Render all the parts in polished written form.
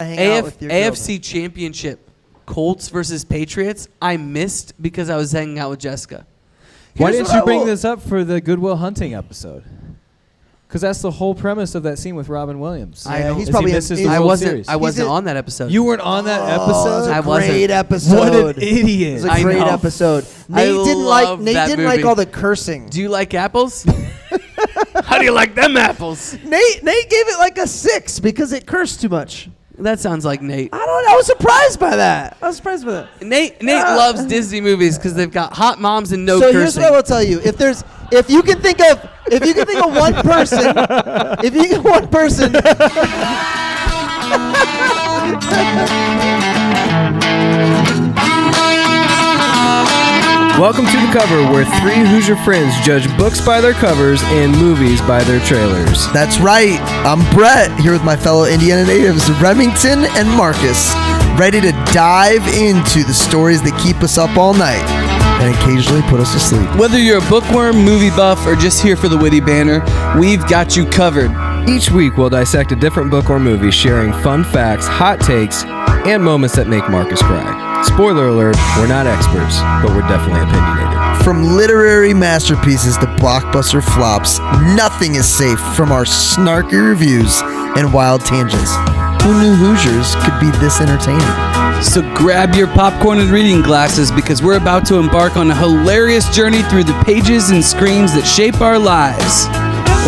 hang out with your AFC Championship, Colts versus Patriots. I missed because I was hanging out with Jessica. Why didn't you bring this up for the Good Will Hunting episode? Because that's the whole premise of that scene with Robin Williams. I know. He's probably I wasn't on that episode. You weren't on that episode? It was a great episode. What an idiot. It was a great episode. Nate didn't like all the cursing. Do you like apples? How do you like them apples? Nate gave it like a 6 because it cursed too much. That sounds like Nate. I don't know. I was surprised by that. Nate loves Disney movies because they've got hot moms and so cursing. Here's what I will tell you. If you can think of one person, Welcome to The Cover, where three Hoosier friends judge books by their covers and movies by their trailers. That's right. I'm Brett, here with my fellow Indiana natives, Remington and Marcus, ready to dive into the stories that keep us up all night and occasionally put us to sleep. Whether you're a bookworm, movie buff, or just here for the witty banter, we've got you covered. Each week, we'll dissect a different book or movie, sharing fun facts, hot takes, and moments that make Marcus cry. Spoiler alert, we're not experts, but we're definitely opinionated. From literary masterpieces to blockbuster flops, nothing is safe from our snarky reviews and wild tangents. Who knew Hoosiers could be this entertaining? So grab your popcorn and reading glasses because we're about to embark on a hilarious journey through the pages and screens that shape our lives.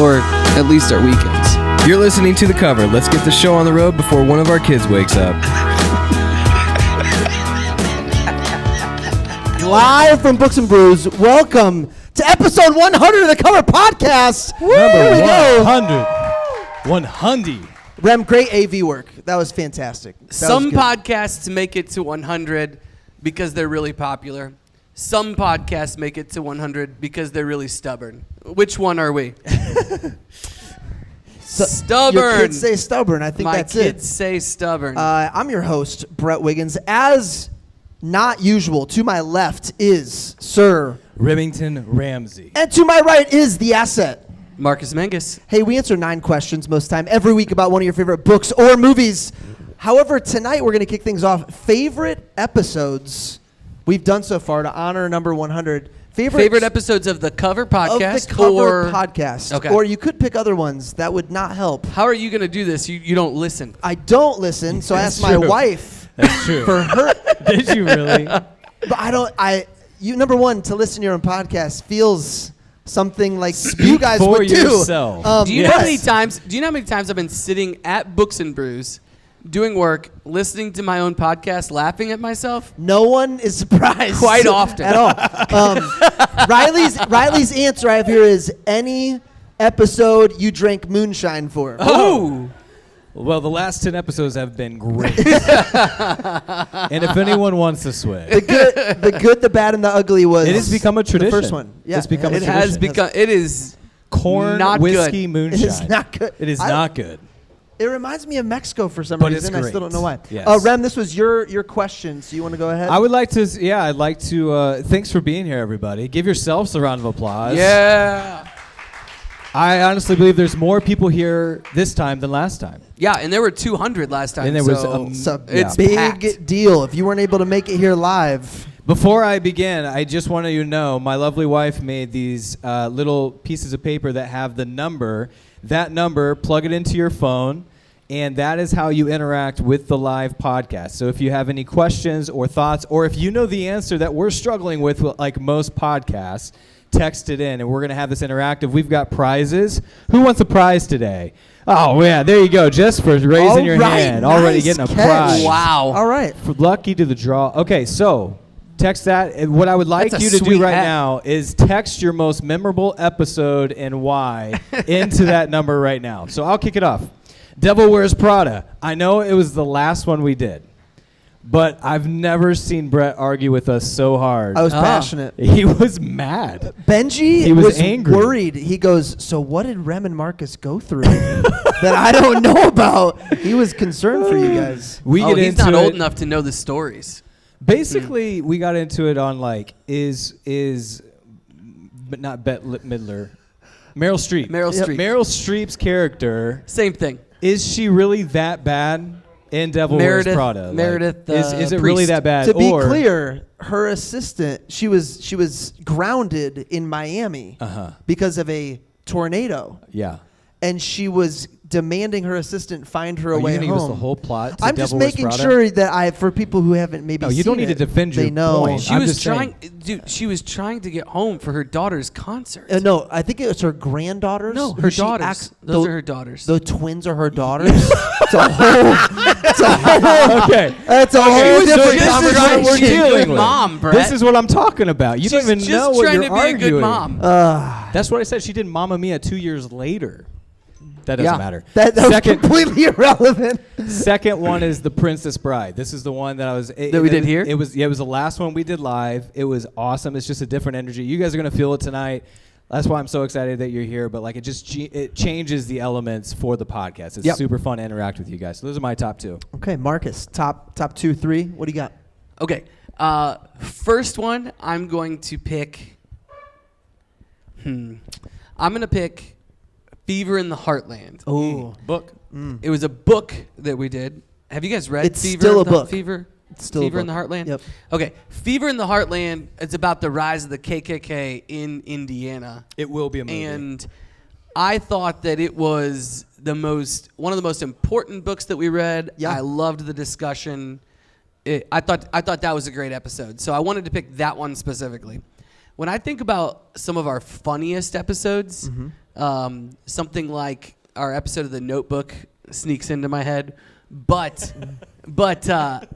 Or at least our weekends. You're listening to The Cover. Let's get the show on the road before one of our kids wakes up. Live from Books Brews, welcome to episode 100 of the Cover Podcast. Number 100. 100. Rem, great AV work. That was fantastic. Some podcasts make it to 100 because they're really popular. Some podcasts make it to 100 because they're really stubborn. Which one are we? Stubborn. Your kids say stubborn. I think that's it. My kids say stubborn. I'm your host, Brett Wiggins. As not usual, to my left is Sir Remington Ramsey. And to my right is the asset, Marcus Mangus. Hey, we answer 9 questions most time every week about one of your favorite books or movies. However, tonight we're going to kick things off. Favorite episodes we've done so far to honor number 100. Favorite episodes of the Cover Podcast? Of the Cover Podcast. Okay. Or you could pick other ones. That would not help. How are you going to do this? You don't listen. I don't listen, so I asked my wife. That's true. For her. Did you really? But number one, to listen to your own podcast feels something like you guys for would do. Yourself. Do you know how many times I've been sitting at Books and Brews, doing work, listening to my own podcast, laughing at myself? No one is surprised. Quite often. At all. Riley's answer I have here is any episode you drank moonshine for. Oh. Well, the last 10 episodes have been great. And if anyone wants to swing. The good, the bad, and the ugly was. It has become a tradition. The first one. Yeah. It's become a tradition. tradition. It is corn, not whiskey, good. moonshine. It is not good. It is not good. It reminds me of Mexico for some But reason. it's I still don't know why. Yes. Rem, this was your question, so you want to go ahead? I would like to, I'd like to, thanks for being here, everybody. Give yourselves a round of applause. Yeah. I honestly believe there's more people here this time than last time. Yeah, and there were 200 last time. And there was it's big packed. deal. If you weren't able to make it here live. Before I begin, I just want you to know my lovely wife made these little pieces of paper that have the number. That number, plug it into your phone, and that is how you interact with the live podcast. So if you have any questions or thoughts, or if you know the answer that we're struggling with like most podcasts, text it in, and we're going to have this interactive. We've got prizes. Who wants a prize today? Oh, yeah, there you go. Just for raising your hand. Already getting a prize. Wow. All right. Lucky to the draw. Okay, so text that. And what I would like you to do right now is text your most memorable episode and why into that number right now. So I'll kick it off. Devil Wears Prada. I know it was the last one we did, but I've never seen Brett argue with us so hard. I was passionate. He was mad. Benji was angry. Worried. He goes, so what did Rem and Marcus go through that I don't know about? He was concerned for you guys. He's not old enough to know the stories. Basically, we got into it on like, but not Bette Midler. Meryl Streep. Meryl Streep. Meryl Streep's character. Same thing. Is she really that bad? in Devil Wears Prada. Meredith, is it really that bad? To be clear, her assistant, she was grounded in Miami because of a tornado. Yeah. And she was demanding her assistant find her a way home. Are you going to give us the whole plot to I'm Devil just Wears making Prada? sure that for people who haven't maybe seen it. You don't need to defend your they know. point. She I'm was just saying. she was trying to get home for her daughter's concert. No, I think it was her granddaughters. No, her daughters. Those are her daughters. The twins are her daughters. It's a whole Okay. That's a whole different conversation. We're dealing with. Mom, Brett. This is what I'm talking about. You don't even She's know just what trying you're to be arguing. a good mom. That's what I said. She did Mamma Mia 2 years later. That doesn't matter. That was completely irrelevant. Second one is The Princess Bride. This is the one that we did here? It was the last one we did live. It was awesome. It's just a different energy. You guys are going to feel it tonight. That's why I'm so excited that you're here. But it changes the elements for the podcast. It's super fun to interact with you guys. So those are my top two. Okay, Marcus, top 2, 3. What do you got? Okay. First one, I'm going to pick. I'm going to pick Fever in the Heartland. Oh, Book. It was a book that we did. Have you guys read It's Fever? still a book. Fever? It's still Fever a in the book. Heartland? Yep. Okay. Fever in the Heartland, it's about the rise of the KKK in Indiana. It will be a movie. And I thought that it was one of the most important books that we read. Yeah. I loved the discussion. I thought that was a great episode. So I wanted to pick that one specifically. When I think about some of our funniest episodes, something like our episode of The Notebook sneaks into my head. But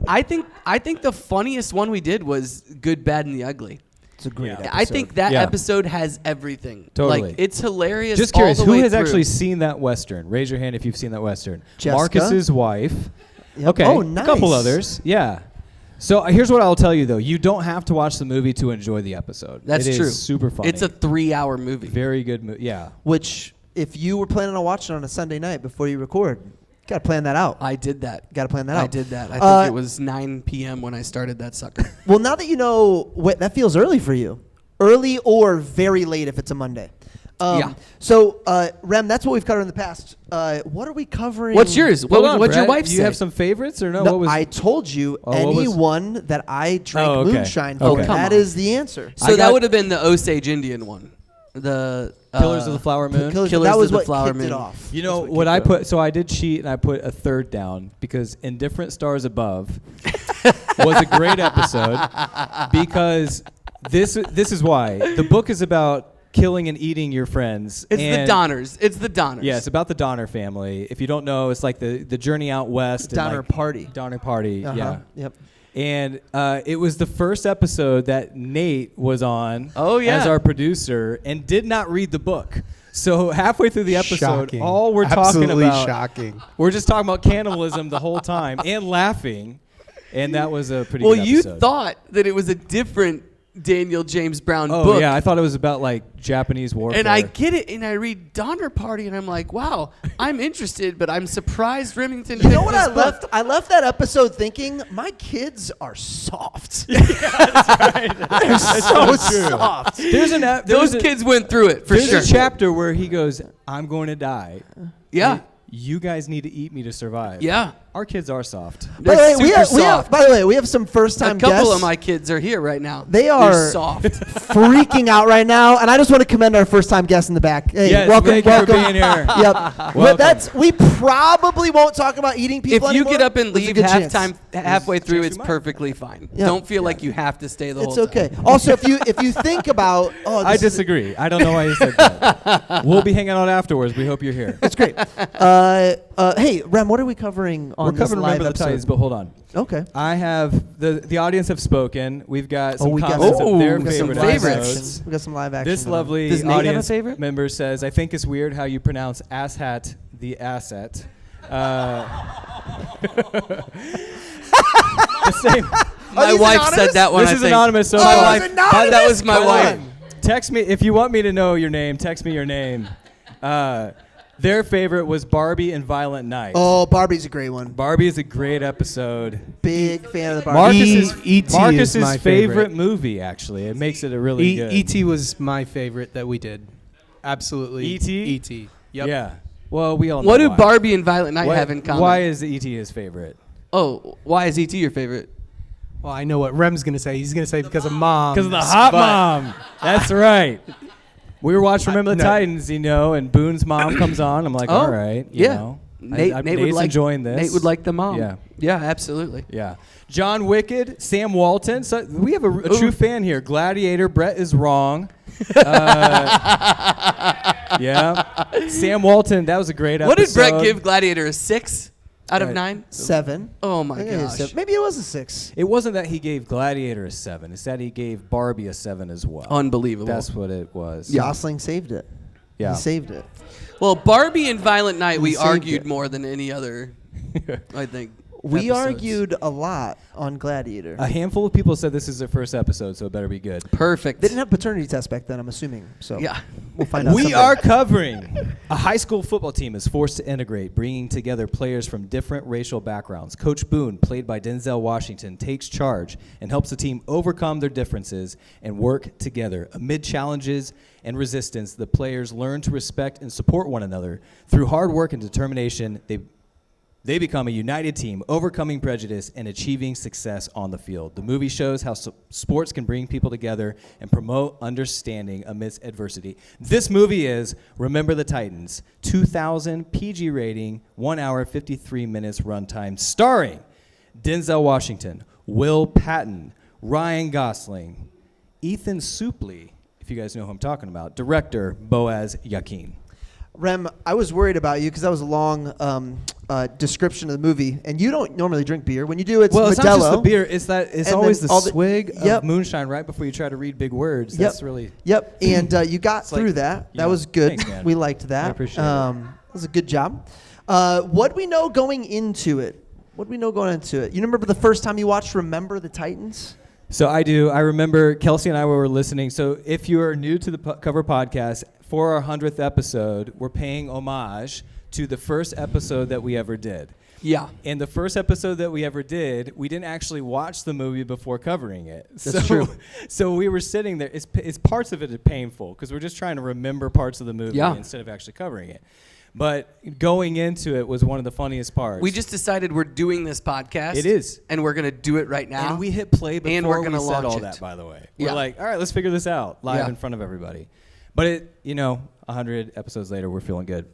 I think the funniest one we did was Good, Bad, and the Ugly. it's a great episode. I think that episode has everything. Totally. Like, it's hilarious. Just curious, all the who way has through. actually seen that Western? Raise your hand if you've seen that Western. Jessica? Marcus's wife. Yep. Okay, Oh, nice. a couple others. Yeah. So here's what I'll tell you, though. You don't have to watch the movie to enjoy the episode. That's It true. is super funny. It's a 3-hour movie. very good movie. Yeah. Which, if you were planning on watching on a Sunday night before you record, got to plan that out. I did that. Got to plan that out. I did that. I think it was 9 p.m. when I started that sucker. Well, now that you know, that feels early for you. Early or very late if it's a Monday. Yeah. So, Rem, that's what we've covered in the past. What are we covering? What's yours? Hold on, What's your Brett. wife Do you say? have some favorites or no? No, What was I told you Oh, what was- anyone that I drank Oh, okay. moonshine Okay. for. Come That on. is the answer. So I that got- would have been the Osage Indian one. The Killers of the Flower Moon? Killers, Killers that was of the what Flower kicked it Moon. off. You know That's what I kicked it off. put? So I did cheat and I put a third down because Indifferent Stars Above was a great episode because this is why the book is about killing and eating your friends. It's and the Donners. It's the Donners. Yeah, it's about the Donner family. If you don't know, it's like the journey out west. and Donner like Party. Donner Party. Uh-huh. Yeah. Yep. And it was the first episode that Nate was on as our producer and did not read the book. So halfway through the episode, Shocking. all we're Absolutely talking about, shocking. we're just talking about cannibalism the whole time and laughing. And that was a pretty Well, good you episode. thought that it was a different Daniel James Brown Oh, book. yeah. I thought it was about like Japanese warfare. And I get it, and I read Donner Party, and I'm like, wow, I'm interested, but I'm surprised Remington You know picked what this I book. left? I left that episode thinking my kids are soft. They're so soft. There's an ep- Those there's a- kids went through it, for There's sure. a chapter where he goes, I'm going to die. Yeah. You guys need to eat me to survive. Yeah. Our kids are soft. By They're the way, super soft. by the way, we have some first-time A couple guests. of my kids are here right now. They They're are soft. freaking out right now, and I just want to commend our first-time guests in the back. Hey, Yes, welcome, thank you for welcome. being here. Yep. Welcome. We probably won't talk about eating If people you anymore. get up and There's a leave good chance. halfway through, chance it's you might. perfectly fine. Yeah. Don't feel like you have to stay the It's whole okay. time. Also, if you think about, I disagree. I don't know why you said that. We'll be hanging out afterwards. We hope you're here. it's great. Hey, Rem, what are we covering on We're this covering live Remember the episode? Titans, but hold on. Okay. I have the audience have spoken. We've got some we got comments some- of their we got some favorite favorites. episodes. We got some live action. This going on. lovely Does Nate have a audience favorite? member says, I think it's weird how you pronounce asshat the asset. The same. My these wife anonymous? said that one. This I is think. anonymous. So Oh, my it's wife. anonymous? That was my Come wife. on. Text me if you want me to know your name. Text me your name. Their favorite was Barbie and Violent Night. Oh, Barbie's a great one. Barbie is a great episode. Big fan of the Barbie. Marcus's is my favorite movie. Actually, it makes it a really good. E.T. was my favorite that we did. Absolutely. E.T.? E.T. Yep. Yeah. Well, we all know What do why. Barbie and Violent Night have in common? Why is E.T. his favorite? Oh, why is E.T. your favorite? Well, I know what Rem's going to say. He's going to say because of Mom. Because of the hot mom. That's right. We were watching Remember the Titans, and Boone's mom comes on. I'm like, all right, you know. Nate would Nate's like enjoying this. Nate would like the mom. Yeah. Yeah, absolutely. Yeah. John Wicked, Sam Walton. So we have a true fan here. Gladiator, Brett is wrong. Yeah. Sam Walton, that was a great episode. What did Brett give Gladiator, a 6 out of 9? 7. Oh my gosh. Maybe it was a 6. It wasn't that he gave Gladiator a 7. It's that he gave Barbie a 7 as well. Unbelievable. That's what it was. Gosling saved it. Yeah. He saved it. Well, Barbie and Violent Night, we saved argued it. more than any other, I think. We episodes. argued a lot on Gladiator. A handful of people said this is their first episode, so it better be good. Perfect. They didn't have paternity tests back then, I'm assuming. So Yeah. we'll find out. We someday. are covering. A high school football team is forced to integrate, bringing together players from different racial backgrounds. Coach Boone, played by Denzel Washington, takes charge and helps the team overcome their differences and work together. Amid challenges and resistance, the players learn to respect and support one another. Through hard work and determination, they become a united team, overcoming prejudice and achieving success on the field. The movie shows how sports can bring people together and promote understanding amidst adversity. This movie is Remember the Titans, 2000 PG rating, 1 hour, 53 minutes runtime, starring Denzel Washington, Will Patton, Ryan Gosling, Ethan Suplee, if you guys know who I'm talking about, director Boaz Yakin. Rem, I was worried about you because that was a long description of the movie, and you don't normally drink beer. When you do, it's Well, it's Modelo. not just the beer. It's that it's And always then the all the- swig Yep. of moonshine right before you try to read big words. Yep. That's really Yep, and you got It's like- through that. yeah. That was good. Thanks, man. We liked that. I appreciate it. That was a good job. What do we know going into it? You remember the first time you watched Remember the Titans? So I do. I remember Kelsey and I were listening. So if you are new to the cover podcast, for our 100th episode, we're paying homage to the first episode that we ever did. Yeah. And the first episode that we ever did, we didn't actually watch the movie before covering it. That's true. So we were sitting there. It's parts of it are painful because we're just trying to remember parts of the movie instead of actually covering it. But going into it was one of the funniest parts. We just decided we're doing this podcast. It is. And we're going to do it right now. And we hit play before and we're we gonna said launch all it. that, by the way. Yeah. We're like, all right, let's figure this out live Yeah. in front of everybody. But 100 episodes later, we're feeling good.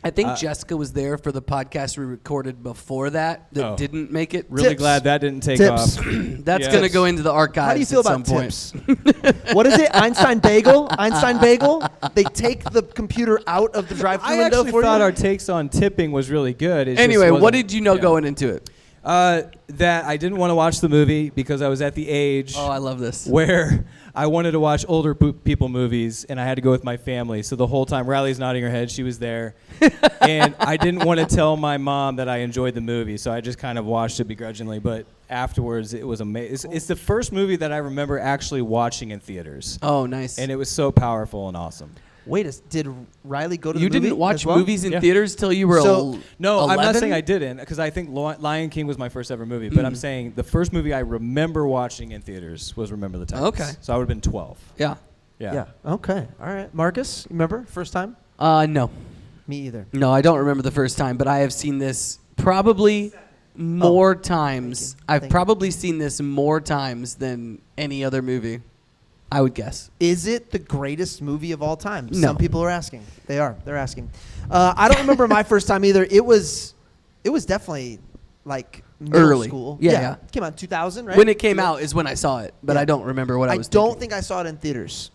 I think Jessica was there for the podcast we recorded before that didn't make it. Really Tips. glad that didn't take Tips. off. That's Yeah. going to go into the archives How do you feel at about some tips? point. What is it? Einstein Bagel? Einstein Bagel? They take the computer out of the drive-thru I window actually for thought you? our takes on tipping was really good. It just Anyway, what wasn't- did you know yeah. going into it? That I didn't want to watch the movie because I was at the age Oh, I love this. where I wanted to watch older people movies, and I had to go with my family. So the whole time, Riley's nodding her head. She was there. And I didn't want to tell my mom that I enjoyed the movie, so I just kind of watched it begrudgingly. But afterwards, it was amazing. It's the first movie that I remember actually watching in theaters. Oh, nice. And it was so powerful and awesome. Wait, did Riley go to You the movie didn't watch as well? movies in Yeah. theaters till you were So- No, 11? I'm not saying I didn't, because I think Lion King was my first ever movie. But I'm saying the first movie I remember watching in theaters was Remember the Titans. Okay. So I would have been 12. Yeah. Yeah. Okay. All right. Marcus, remember first time? No. Me either. No, I don't remember the first time, but I have seen this probably more times. I've Thank you. probably seen this more times than any other movie, I would guess. Is it the greatest movie of all time? No. Some people are asking. They are. They're asking. I don't remember my first time either. It was definitely like middle Early. school. Yeah. It came out in 2000, right? When it came out is when I saw it, but Yeah. I don't remember what I I was don't thinking. think I saw it in theaters,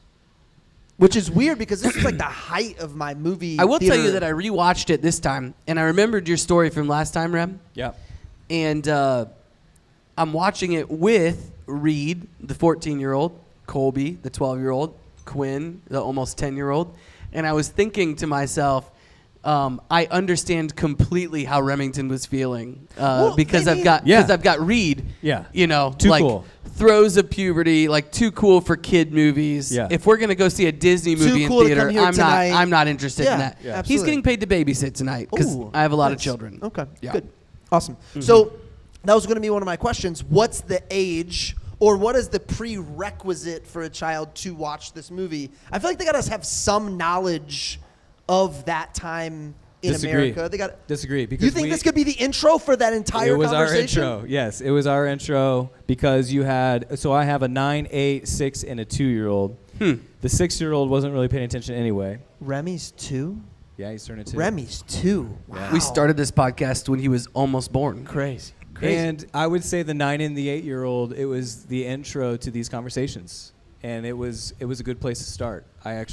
which is weird because this is like the height of my movie. I will tell you theater. that I rewatched it this time, and I remembered your story from last time, Rem. Yeah. And I'm watching it with Reed, the 14-year-old, Colby, the 12-year-old, Quinn, the almost 10-year-old. And I was thinking to myself, I understand completely how Remington was feeling because maybe- I've got Reed. Yeah. You know, Too like cool. throes of puberty, like too cool for kid movies. Yeah. If we're gonna go see a Disney Too movie cool in to come theater, here tonight. I'm not interested Yeah, in that. yeah. He's Absolutely. getting paid to babysit tonight because Ooh, I have a lot of nice. children. Okay, Yeah. good. Awesome. So that was going to be one of my questions. What's the age or what is the prerequisite for a child to watch this movie? I feel like they got to have some knowledge of that time in Disagree. America. They got. Disagree. Because You think this could be the intro for that entire It was conversation? our intro. Yes, it was our intro because you had. So I have a 9, 8, 6, and a 2-year-old. The 6-year-old wasn't really paying attention anyway. Remy's 2? Yeah, he's turning 2. Remy's 2. Wow. We started this podcast when he was almost born. Crazy. And I would say the 9 and the 8-year-old, it was the intro to these conversations, and it was a good place to start. I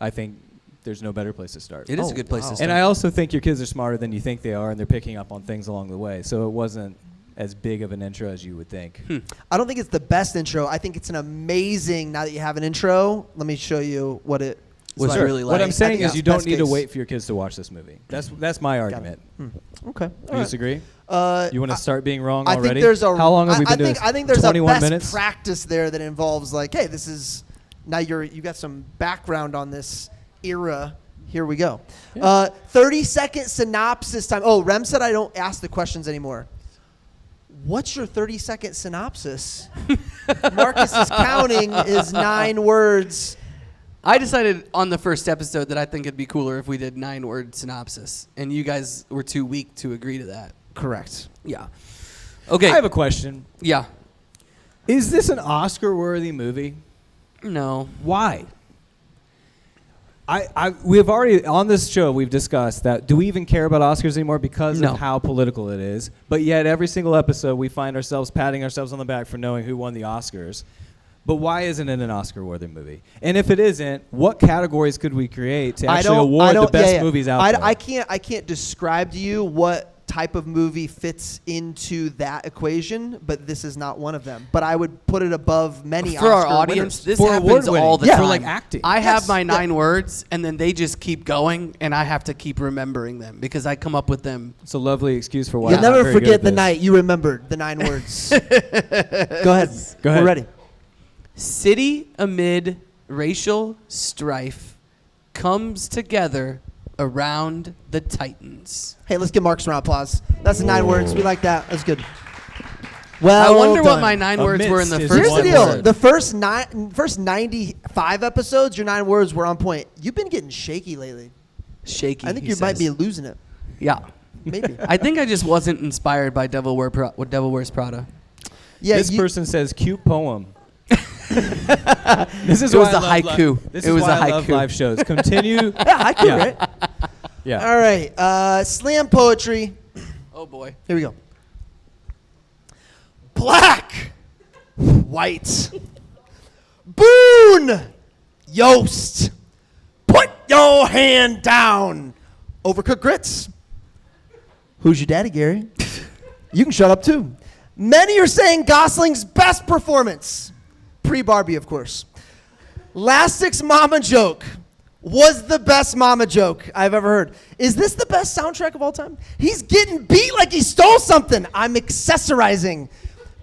think there's no better place to start. It is a good place to start. And I also think your kids are smarter than you think they are, and they're picking up on things along the way. So it wasn't as big of an intro as you would think. I don't think it's the best intro. I think it's an amazing, now that you have an intro, let me show you what it Was like. really What I'm like. saying think is you that's don't best need to case. wait for your kids to watch this movie. That's my argument. Okay. Do you disagree? You want to start being wrong I already? think there's a. How long have we been doing this? I think there's a 21 best minutes? practice there that involves like, hey, this is now you got some background on this era. Here we go. 30-second synopsis time. Oh, Rem said I don't ask the questions anymore. What's your 30-second synopsis? Marcus is counting is 9 words. I decided on the first episode that I think it'd be cooler if we did 9-word synopsis, and you guys were too weak to agree to that. Correct. Yeah. Okay. I have a question. Yeah. Is this an Oscar-worthy movie? No. Why? We've already, on this show, we've discussed that do we even care about Oscars anymore because No. of how political it is? But yet every single episode we find ourselves patting ourselves on the back for knowing who won the Oscars. But why isn't it an Oscar-worthy movie? And if it isn't, what categories could we create to actually award the best movies out there? I can't describe to you what type of movie fits into that equation, but this is not one of them. But I would put it above many For Oscar our audience, winners. this For happens award-winning. all the Yeah. time. For, like, acting. I have Yes. my Yeah. 9 words, and then they just keep going, and I have to keep remembering them because I come up with them. It's a lovely excuse for why You'll I'm not never very good forget at the this. night you remembered the 9 words. Go ahead. Go ahead. We're ready. City amid racial strife comes together around the Titans. Hey, let's give Marcus a round of applause. That's the 9 words. We like that. That's good. Well, I wonder what done. my 9 words were in the Amidst is first Here's the one deal. word. The first 95 episodes, your 9 words were on point. You've been getting shaky lately. Shaky. I think he you might says. be losing it. Yeah. Maybe. I think I just wasn't inspired by Devil Wears Prada. Yeah. This person says cute poem. This is It was why a I love haiku. This It is was why a I love haiku. live shows. Continue. Yeah, haiku, Yeah. right? Yeah. All right. Slam poetry. Oh boy. Here we go. Black. White. Boone. Yost. Put your hand down. Overcooked grits. Who's your daddy, Gary? You can shut up too. Many are saying Gosling's best performance. Pre-Barbie, of course. Lastik's mama joke was the best mama joke I've ever heard. Is this the best soundtrack of all time? He's getting beat like he stole something. I'm accessorizing.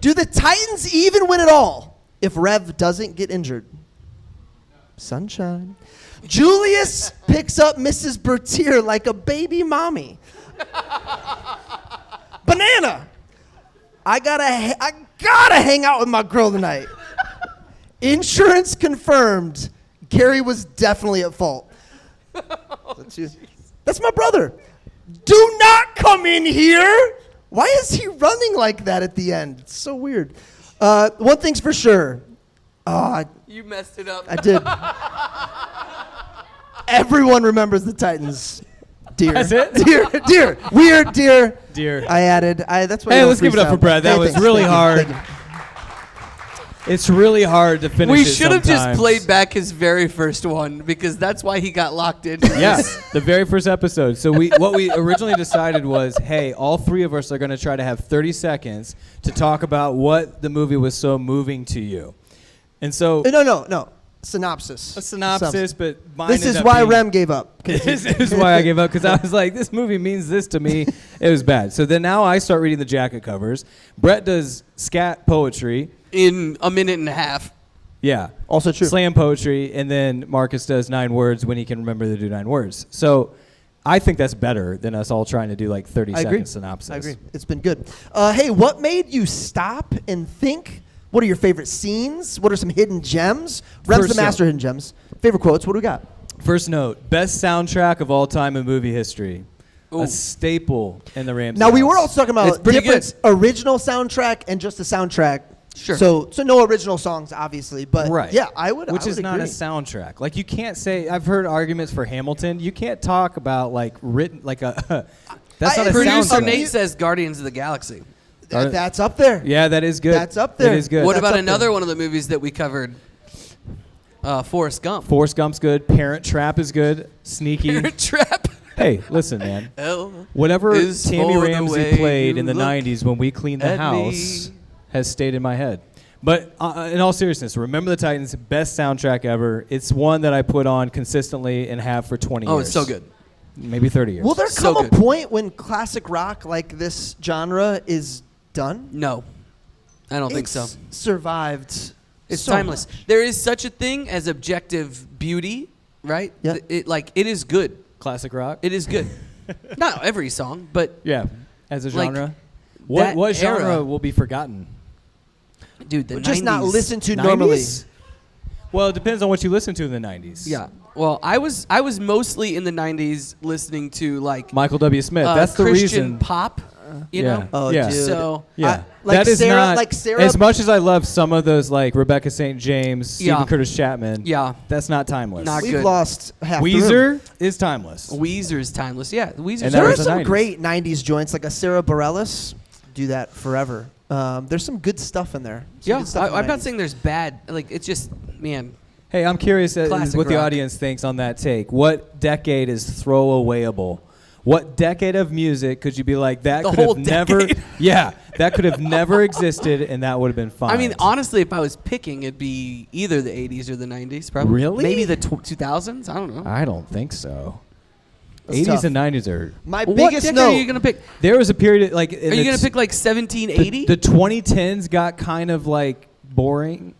Do the Titans even win it all if Rev doesn't get injured? Sunshine. Julius picks up Mrs. Bertier like a baby mommy. Banana. I gotta hang out with my girl tonight. Insurance confirmed. Gary was definitely at fault. That's my brother. Do not come in here. Why is he running like that at the end? It's so weird. One thing's for sure. You messed it up. I did. Everyone remembers the Titans. Deer. That's it? Deer. Weird deer. Dear. I added. That's why. Hey, you let's don't give it up for freestyle. Brad. That Hey, was thanks. really Thank you. hard. Thank you. It's really hard to finish. We it should have just sometimes. played back his very first one because that's why he got locked in. Yeah, the very first episode. So what we originally decided was, hey, all 3 of us are going to try to have 30 seconds to talk about what the movie was so moving to you. And so No. Synopsis. a synopsis, but mine This ended is up why being- Rem gave up. This is why I gave up, because I was like, this movie means this to me. It was bad. So then now I start reading the jacket covers. Brett does scat poetry. In a minute and a half. Yeah. Also true. Slam poetry, and then Marcus does 9 words when he can remember to do 9 words. So I think that's better than us all trying to do like 30-second synopsis. I agree. It's been good. Hey, what made you stop and think? What are your favorite scenes? What are some hidden gems? Rem's First the master show. of hidden gems. Favorite quotes? What do we got? First note, best soundtrack of all time in movie history. Ooh. A staple in the Ramsey Now, we house. were also talking It's about pretty difference, original soundtrack and just a soundtrack. Sure. So no original songs, obviously. But Right. yeah, I would Which I is would not a agree. soundtrack. Like, you can't say, I've heard arguments for Hamilton. You can't talk about, like, written, like a, that's not a Producer soundtrack. Nate says Guardians of the Galaxy. That's up there. Yeah, that is good. That's up there. That is good. What That's about up another there. one of the movies that we covered? Forrest Gump. Forrest Gump's good. Parent Trap is good. Sneaky. Parent Trap. Hey, listen, man. L Whatever is Tammy for the Ramsey way played you in the look 90s when we cleaned the at house me. has stayed in my head. But in all seriousness, Remember the Titans, best soundtrack ever. It's one that I put on consistently and have for 20 years. Oh, it's so good. Maybe 30 years. Will there So come a good. point when classic rock like this genre is done? No, I don't think so. It's survived. It's so timeless. much. There is such a thing as objective beauty, right? Yeah. It is good. Classic rock? It is good. Not every song, but Yeah, as a Like, genre. that What genre era. will be forgotten? dude, the Just 90s. not listened to normally. 90s? Well, it depends on what you listen to in the 90s. Yeah. Well, I was mostly in the 90s listening to like Michael W. Smith. That's the Christian reason. pop, you yeah. know? Oh, Yeah. dude. So Yeah. like that is Sarah- not, like Sarah- as much as I love some of those, like Rebecca St. James, Yeah. Stephen Curtis Chapman, yeah, that's not timeless. Not We've good. lost half the room. Weezer is timeless. Weezer's timeless. Yeah, Weezer's And that There are was the some 90s. great 90s joints, like a Sarah Bareilles. Do that forever. There's some good stuff in there. Some Yeah, good stuff in the I'm not 90s. saying there's bad. Like it's just, man. Hey, I'm curious Classic what the rock. audience thinks on that take. What decade is throwawayable? What decade of music could you be like, that The could whole have never, decade. yeah, that could have never existed and that would have been fine. I mean, honestly, if I was picking, it'd be either the 80s or the 90s, probably. Really? Maybe the 2000s. I don't know. I don't think so. That's 80s tough. and 90s are. My What biggest decade note. are you gonna pick? There was a period like. Are you gonna pick like 1780? The 2010s got kind of like boring.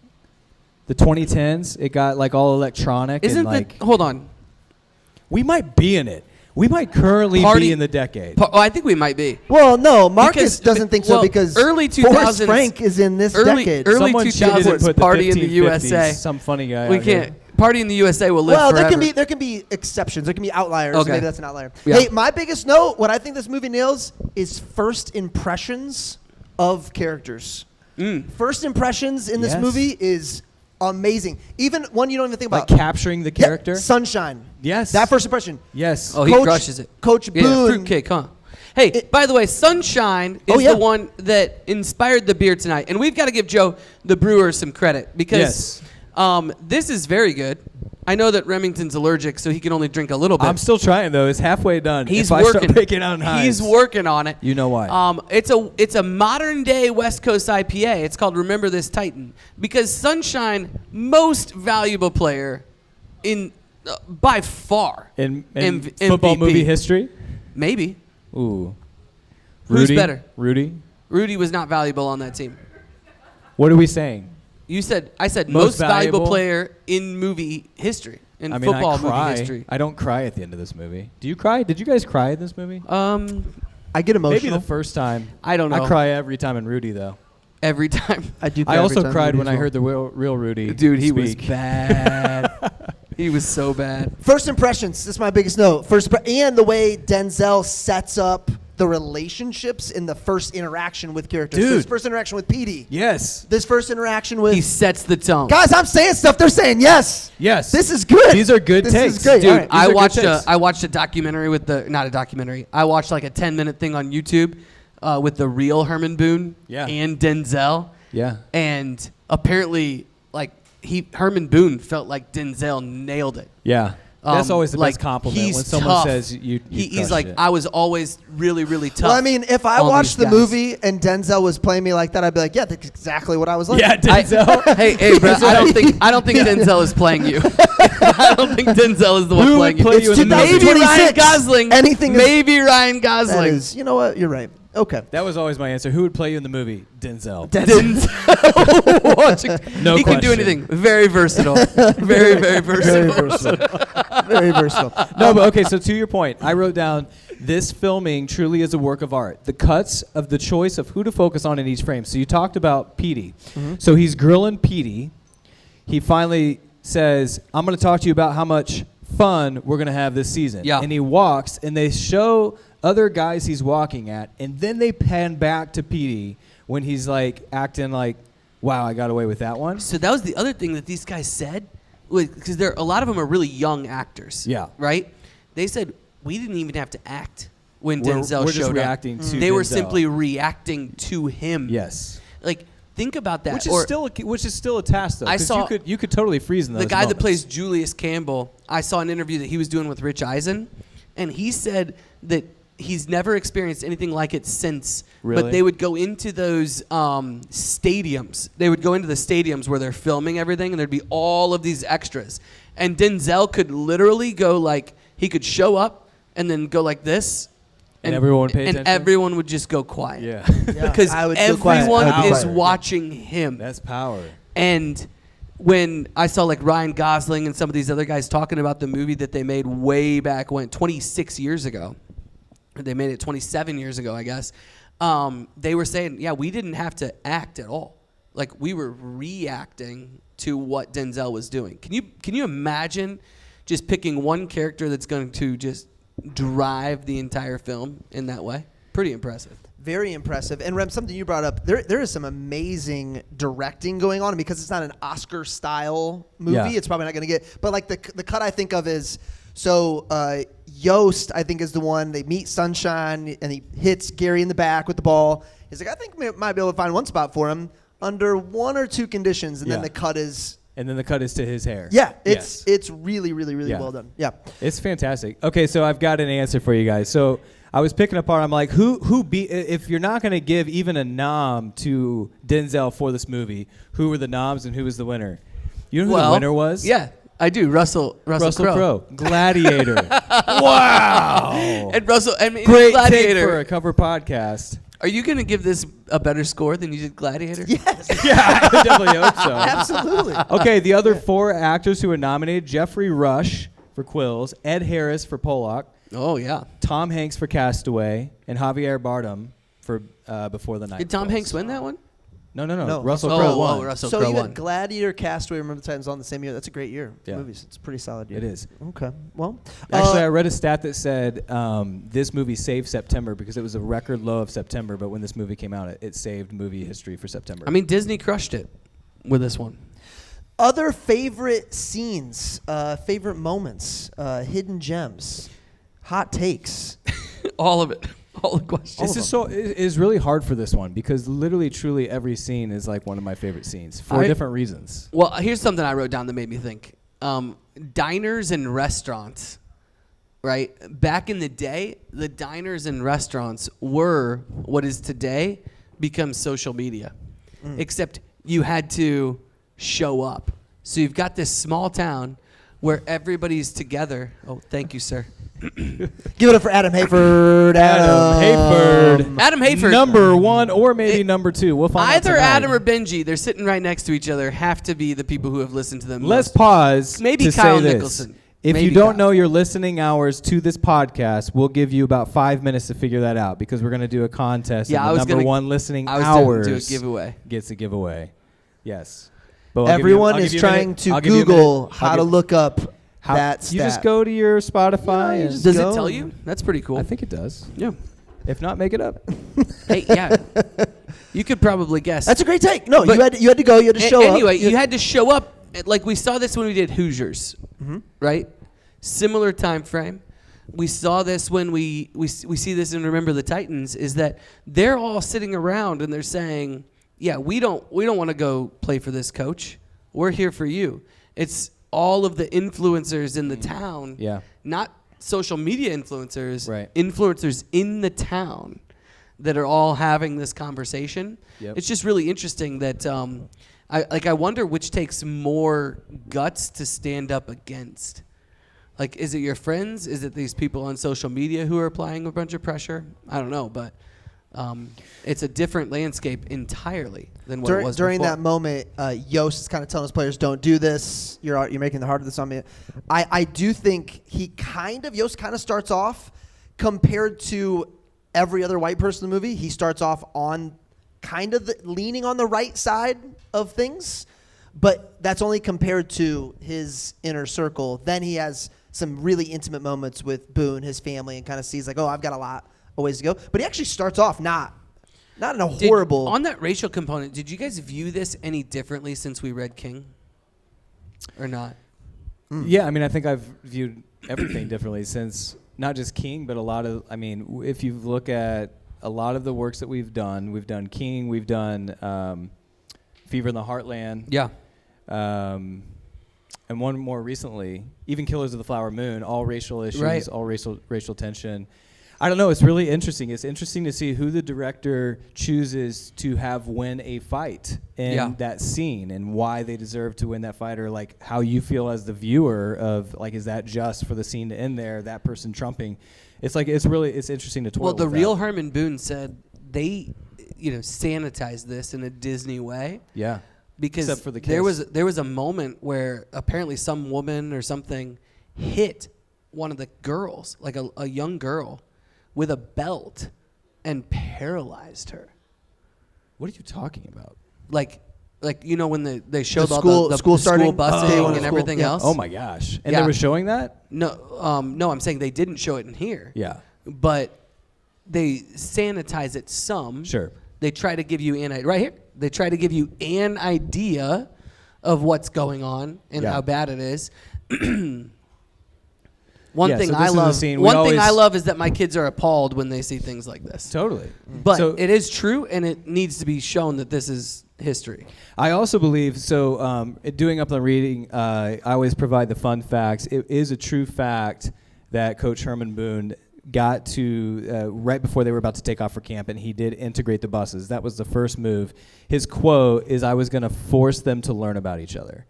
The 2010s, it got like all electronic. Isn't and like hold on? we might be in it. We might currently Party- be in the decade. Oh, I think we might be. Well, no, Marcus Because- doesn't think so well, because early Forrest 2000s Frank is in this early- decade. early Someone cheated and 2000s put the Party in the 1550s, USA. Some funny guy. We out here. can't. Party in the USA will live Well, forever. there can be exceptions. There can be outliers. Okay. Maybe that's an outlier. Yeah. Hey, my biggest note, what I think this movie nails is first impressions of characters. First impressions in this Yes. movie is amazing. Even one you don't even think Like about. capturing the Yeah, character. Sunshine. Yes. That first impression. Yes. Oh, he Coach- crushes it. Coach Yeah, Boone. fruitcake, huh? Hey, by the way, Sunshine is Oh, yeah. the one that inspired the beer tonight, and we've got to give Joe the brewer some credit because this is very good. I know that Remington's allergic, so he can only drink a little bit. I'm still trying though. It's halfway done. He's if I working. start breaking out in hives, He's working on it. You know why? It's a modern day West Coast IPA. It's called Remember This Titan because Sunshine, most valuable player in by far in MVP. football movie history. Maybe Ooh. Who's Rudy? better? Rudy. Rudy was not valuable on that team. What are we saying? I said Most most valuable valuable? player in movie history, in I mean, football I cry. movie history. I don't cry at the end of this movie. Do you cry? Did you guys cry in this movie? I get emotional. Maybe the first time. I don't know. I cry every time in Rudy though. Every time. I do. I also cried when I heard the real Rudy. Dude, he was speak. bad. He was so bad. First impressions. This is my biggest note. And the way Denzel sets up the relationships in the first interaction with characters. Dude. This first interaction with Petey. Yes. This first interaction with He sets the tone. guys. I'm saying stuff. They're saying yes. Yes. This is good. These are good this takes. is great. Dude, All right. These are good takes. I watched a documentary with not a documentary. I watched like a 10-minute thing on YouTube with the real Herman Boone Yeah. and Denzel. Yeah. And apparently, like Herman Boone felt like Denzel nailed it. Yeah. That's always the like, best compliment he's when someone tough. says you He's crushed like, it. I was always really, really tough. Well, I mean, if I on watched these the guys. movie and Denzel was playing me like that, I'd be like, yeah, that's exactly what I was like. Yeah, Denzel. Hey, bro, I don't think Denzel is playing you. I don't think Denzel is the one Who playing would you. play It's you in the movie? Maybe 2026. Ryan Gosling. Anything is- Maybe Ryan That Gosling. is, you know what? You're right. Okay. That was always my answer. Who would play you in the movie? Denzel. Denzel Washington. No he can do question. anything. Very versatile. Very, very versatile. Very versatile. Very versatile. No, but okay, so to your point, I wrote down this filming truly is a work of art. The cuts of the choice of who to focus on in each frame. So you talked about Petey. So he's grilling Petey. He finally says, I'm going to talk to you about how much fun we're going to have this season. Yeah. And he walks, and they show other guys he's walking at, and then they pan back to Petey when he's like acting like, wow, I got away with that one. So that was the other thing that these guys said, because a lot of them are really young actors. Yeah. Right? They said, we didn't even have to act when We're Denzel just showed up. reacting to They were Denzel. simply reacting to him. Yes. Like, think about that. Which is still a task, though. I 'cause saw- you could totally freeze in those the guy that moments. plays Julius Campbell, I saw an interview that he was doing with Rich Eisen, and he said that he's never experienced anything like it since. Really? But they would go into those stadiums. They would go into the stadiums where they're filming everything, and there'd be all of these extras. And Denzel could literally go like, he could show up and then go like this. And everyone would pay and attention? everyone would just go quiet. Yeah. Because I would go quiet. everyone I would go is quiet. watching him. That's power. And when I saw like Ryan Gosling and some of these other guys talking about the movie that they made way back when, 26 years ago, they made it 27 years ago, I guess. They were saying, yeah, we didn't have to act at all. Like, we were reacting to what Denzel was doing. Can you imagine just picking one character that's going to just drive the entire film in that way? Pretty impressive. Very impressive. And Rem, something you brought up, there is some amazing directing going on, because it's not an Oscar-style movie. Yeah. It's probably not going to get... But like the cut I think of is... So Yost, I think, is the one. They meet Sunshine, and he hits Gary in the back with the ball. He's like, I think we might be able to find one spot for him under one or two conditions. And then Yeah. the cut is... And then the cut is to his hair. Yeah, Yes. it's really, really, really Yeah. well done. Yeah. It's fantastic. Okay, so I've got an answer for you guys. So I was picking apart. I'm like, who beat? If you're not going to give even a nom to Denzel for this movie, who were the noms and who was the winner? You know who the winner was? Yeah, I do. Russell Crowe. Gladiator. Wow. And Russell, I mean, Great Gladiator. take for a cover podcast. Are you going to give this a better score than you did Gladiator? Yes. Yeah, I definitely hope so. Absolutely. Okay, the other four actors who were nominated: Jeffrey Rush for Quills, Ed Harris for Pollock, Oh, yeah. Tom Hanks for Castaway, and Javier Bardem for Before the Night Did Tom Falls. Hanks win that one? No. No. Russell Oh, Crowe oh, won. Russell So Crowe you won. had Gladiator, Castaway, Remember the Titans all in the same year. That's a great year. Yeah. Movies. It's a pretty solid year. It is. Okay. Well, Actually, I read a stat that said this movie saved September because it was a record low of September, but when this movie came out, it saved movie history for September. I mean, Disney crushed it with this one. other favorite scenes, favorite moments, hidden gems, hot takes. All of it. All the questions. It is really hard for this one because literally, truly, every scene is like one of my favorite scenes for different reasons. Well, here's something I wrote down that made me think. Diners and restaurants, right? Back in the day, the diners and restaurants were what is today become social media. Except you had to show up. So you've got this small town where everybody's together. Oh, thank you, sir. Give it up for Adam Hayford. Adam Hayford. Number one or maybe number two. We'll find out Either tonight. Adam or Benji, they're sitting right next to each other, have to be the people who have listened to them Let's most. pause. Maybe to Kyle say this. Nicholson. If Maybe you don't Kyle. know your listening hours to this podcast, we'll give you about 5 minutes to figure that out because we're going to do a contest. Yeah, and I the was number gonna- one listening I was hours doing a giveaway. gets a giveaway. Yes. But I'll give you- Everyone I'll is give you a trying minute. to I'll give you a Google minute. how I'll to give- look up how- that stat. You just go to your Spotify. Yeah, you and just Does go. it tell you? That's pretty cool. I think it does. Yeah. If not, make it up. Hey, yeah. You could probably guess. That's a great take. No, But- you had to go. You had to show up. Anyway, you had to show up. Like we saw this when we did Hoosiers, right? Similar time frame. We saw this when we see this in Remember the Titans. Is that they're all sitting around and they're saying, "Yeah, we don't want to go play for this coach. We're here for you." It's all of the influencers in the town, Yeah. not social media influencers, Right. influencers in the town that are all having this conversation. Yep. It's just really interesting that I wonder which takes more guts to stand up against. Like, is it your friends? Is it these people on social media who are applying a bunch of pressure? I don't know, but it's a different landscape entirely than what it was During before. that moment, Yost is kind of telling his players, "Don't do this. You're making the heart of this on me." I do think Yost kind of starts off compared to every other white person in the movie. He starts off on kind of leaning on the right side of things, but that's only compared to his inner circle. Then he has some really intimate moments with Boone, his family, and kind of sees like, oh, I've got a ways to go. But he actually starts off not in a horrible. On that racial component, did you guys view this any differently since we read King, or not? Yeah, I mean, I think I've viewed everything differently since not just King, but a lot of. I mean, if you look at a lot of the works that we've done King, we've done Fever in the Heartland. Yeah. And one more recently, even Killers of the Flower Moon, all racial issues, Right. all racial tension. I don't know. It's really interesting. It's interesting to see who the director chooses to have win a fight in that scene and why they deserve to win that fight, or like how you feel as the viewer of like, is that just for the scene to end there? That person trumping. It's like it's interesting to toil. Well, the with real that. Herman Boone said they, sanitized this in a Disney way. Yeah. Because Except for the there kiss. was a moment where apparently some woman or something hit one of the girls, like a young girl, with a belt and paralyzed her. What are you talking about? Like when they showed The all the school starting? busing Day one of and school, everything yeah. else. Oh my gosh! And Yeah. they were showing that? No, I'm saying they didn't show it in here. Yeah. But they sanitize it some. Sure. They try to give you right here. They try to give you an idea of what's going on and how bad it is. One thing so I this is a love. scene we One thing I always- love is that my kids are appalled when they see things like this. Totally. But So- it is true, and it needs to be shown that this is history. I also believe, doing up the reading, I always provide the fun facts. It is a true fact that Coach Herman Boone got to, right before they were about to take off for camp, and he did integrate the buses. That was the first move. His quote is, I was going to force them to learn about each other.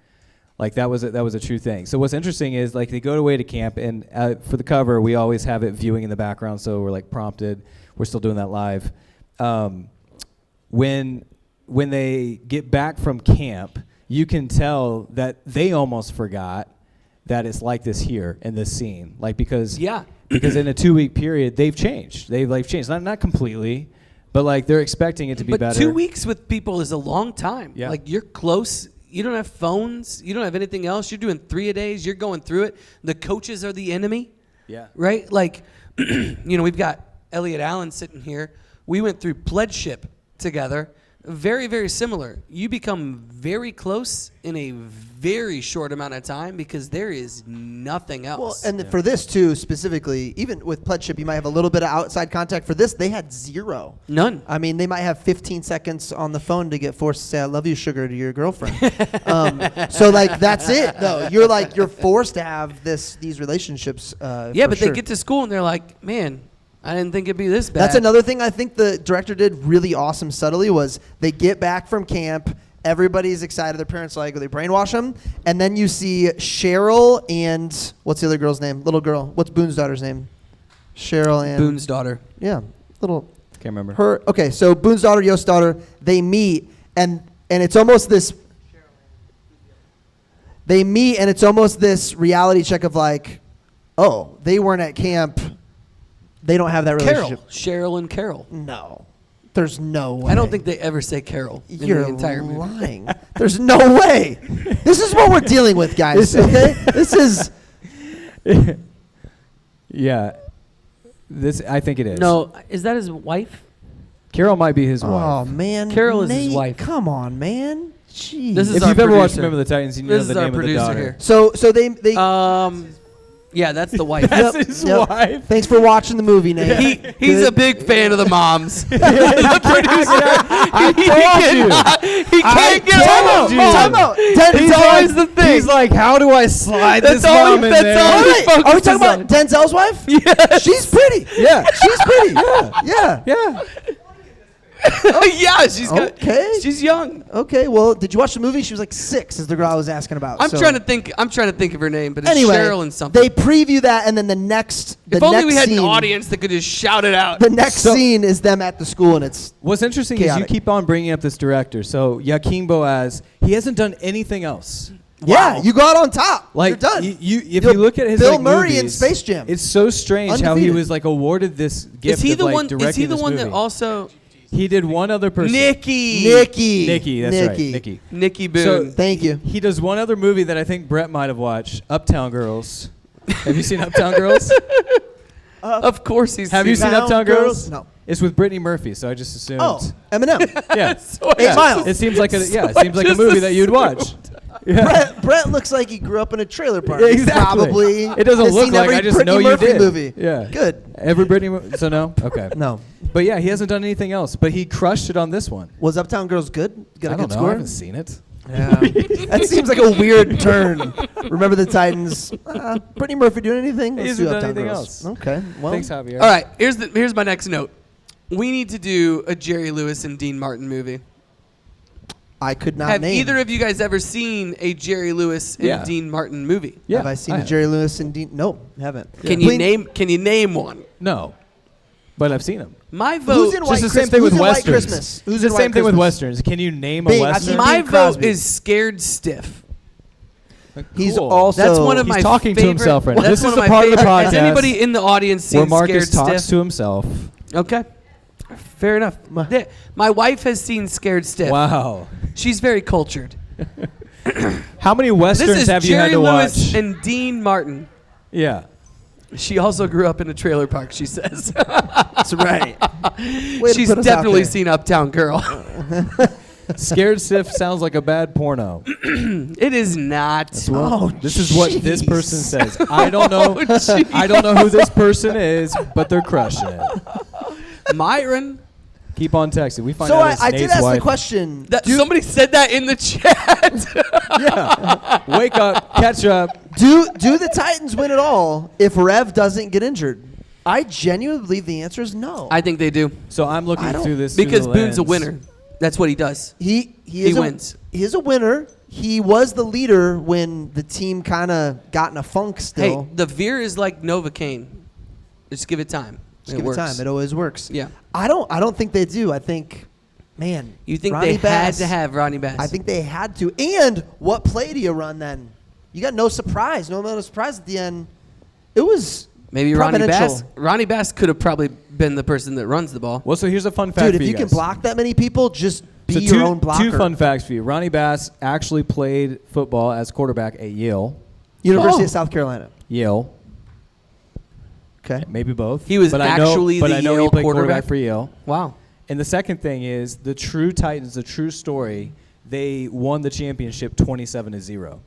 Like, that was a true thing. So what's interesting is, like, they go away to camp, and for the cover, we always have it viewing in the background, so we're, like, prompted. We're still doing that live. When they get back from camp, you can tell that they almost forgot that it's like this here in this scene. Like, because in a 2-week period, they've changed. They've changed. Not completely, but, like, they're expecting it to be better. 2 weeks with people is a long time. Yeah. Like, you're close. You don't have phones. You don't have anything else. You're doing 3-a-days. You're going through it. The coaches are the enemy. Yeah. Right? Like, we've got Elliot Allen sitting here. We went through pledgeship together. Very, very similar. You become very close in a very short amount of time because there is nothing else. Well, and for this too, specifically, even with pledgeship, you might have a little bit of outside contact. For this, they had zero. None. I mean, they might have 15 seconds on the phone to get forced to say "I love you, sugar" to your girlfriend. So like that's it. No, you're forced to have these relationships. Yeah, but they get to school and they're like, man, I didn't think it'd be this bad. That's another thing I think the director did really awesome subtly was they get back from camp. Everybody's excited. Their parents are like, they brainwash them. And then you see Cheryl and what's the other girl's name? Little girl. What's Boone's daughter's name? Cheryl and Boone's daughter. Yeah, little. Can't remember. Her. Okay, so Boone's daughter, Yost's daughter, they meet and it's almost this. They meet and it's almost this reality check of like, oh, they weren't at camp. They don't have that relationship. Cheryl and Carol. No. There's no way. I don't think they ever say Carol in You're the entire movie. lying. There's no way. This is what we're dealing with, guys. Okay? This is. Yeah. I think it is. No, is that his wife? Carol might be his Oh wife. man. Carol is his Nate, wife. Come on, man. Jeez. This is If our you've ever watched producer. Remember the Titans, you know This the is our name of the producer daughter. here. So they. Yeah, that's the wife. That's Yep, his yep. wife. Thanks for watching the movie, Nate. He's Good. a big fan of the moms. the producer. He can't get told over you. Time out. It's always the thing. He's like, how do I slide That's this all- mom in that's there? all- Wait, are we focuses talking about on- Denzel's wife? Yes. She's pretty. Yeah. She's pretty. Yeah. Yeah. Yeah, she's got. Okay. She's young. Okay. Well, did you watch the movie? She was like 6, is the girl I was asking about. I'm so. trying to think of her name, but it's Anyway, Cheryl and something. they preview that, and then the next. If only next we had scene, an audience that could just shout it out. The next So- scene is them at the school, and it's What's interesting Chaotic. is you keep on bringing up this director. So Joaquin Boaz, he hasn't done anything else. yeah, you go out on top. Like You're done. if You'll- you look at his Bill like, Murray in movies, Space Jam. it's so strange how he Undefeated. was like awarded this gift Is he of the like one? directing Is he the this one movie. that also? He did one other person. Nikki. Nikki, that's right. Nikki. Nikki So Boone. Thank you. he does one other movie that I think Brett might have watched, Uptown Girls. Have you seen Uptown Girls? Of course he's Have you seen Uptown Uptown Girls? No. It's with Brittany Murphy, so I just assumed. Oh, Eminem. Yeah. Eight Mile. It seems like a So it seems like a just movie that you'd watch. Yeah. Brett looks like he grew up in a trailer park. Yeah, exactly. Probably. It doesn't has look seen like every I just Brittany know you Murphy did. movie. Yeah. Good. Every Brittany. So no. Okay. No. But yeah, he hasn't done anything else. But he crushed it on this one. Was Uptown Girls good? Got a I good don't know. score? I haven't seen it. Yeah. That seems like a weird turn. Remember the Titans? Brittany Murphy doing anything? He Let's hasn't do done Uptown anything Girls. else. Okay. Well, Thanks, Javier. All right, here's my next note. We need to do a Jerry Lewis and Dean Martin movie. I could not Have name. either of you guys ever seen a Jerry Lewis and Yeah. Dean Martin movie? Yeah. Have I seen a have. Jerry Lewis and Dean? Nope, haven't. Can you name one? No. But I've seen him. My Who's vote. in It's White just the same Christmas? thing with Who's in White westerns. Christmas? It's Who's the in same White thing with Christmas? westerns. Can you name a Bing, I've western? seen My Bing vote Crosby. is Scared Stiff. He's Cool. also. That's one of He's my talking to favorite, himself right now. That's This one is of the my part of the favorite. Has podcast anybody in the audience seen where Marcus Scared talks Stiff? to himself. Okay. Fair enough. My wife has seen Scared Stiff. Wow. She's very cultured. How many This westerns is have you had Jerry to Lewis watch? and Dean Martin. Yeah. She also grew up in a trailer park, she says. That's right. Way to She's put us out definitely there. seen Uptown Girl. Scared Stiff sounds like a bad porno. It is not. This is what this jeez. person says. I don't know. I don't know who this person is, but they're crushing it. Myron. Keep on texting. We find So out it's I did Nate's ask wife. the question. Somebody said that in the chat. Yeah. Wake up. Catch up. Do the Titans win at all if Rev doesn't get injured? I genuinely believe the answer is no. I think they do. So I'm looking I don't- through this Because through the Boone's a lens. winner. That's what he does. He wins. He is a winner. He was the leader when the team kind of got in a funk still. Hey, the Veer is like Novocaine. Just give it time. Just give it time. It always works. Yeah. I don't think they do. I think, man. You think Ronnie they Bass, had to have Ronnie Bass? I think they had to. And what play do you run then? You got no surprise. No amount of surprise at the end. It was maybe Ronnie providential. Bass. Ronnie Bass could have probably been the person that runs the ball. Well, so here's a fun fact Dude, for if you guys. can block that many people, just be So your own blocker. two fun facts for you. Ronnie Bass actually played football as quarterback at Yale. University Oh. of South Carolina. Yale. Okay. Maybe both. He was but actually I know, the but I know Yale he played quarterback? for Yale. Wow. And the second thing is the true Titans, the true story. They won the championship 27-0,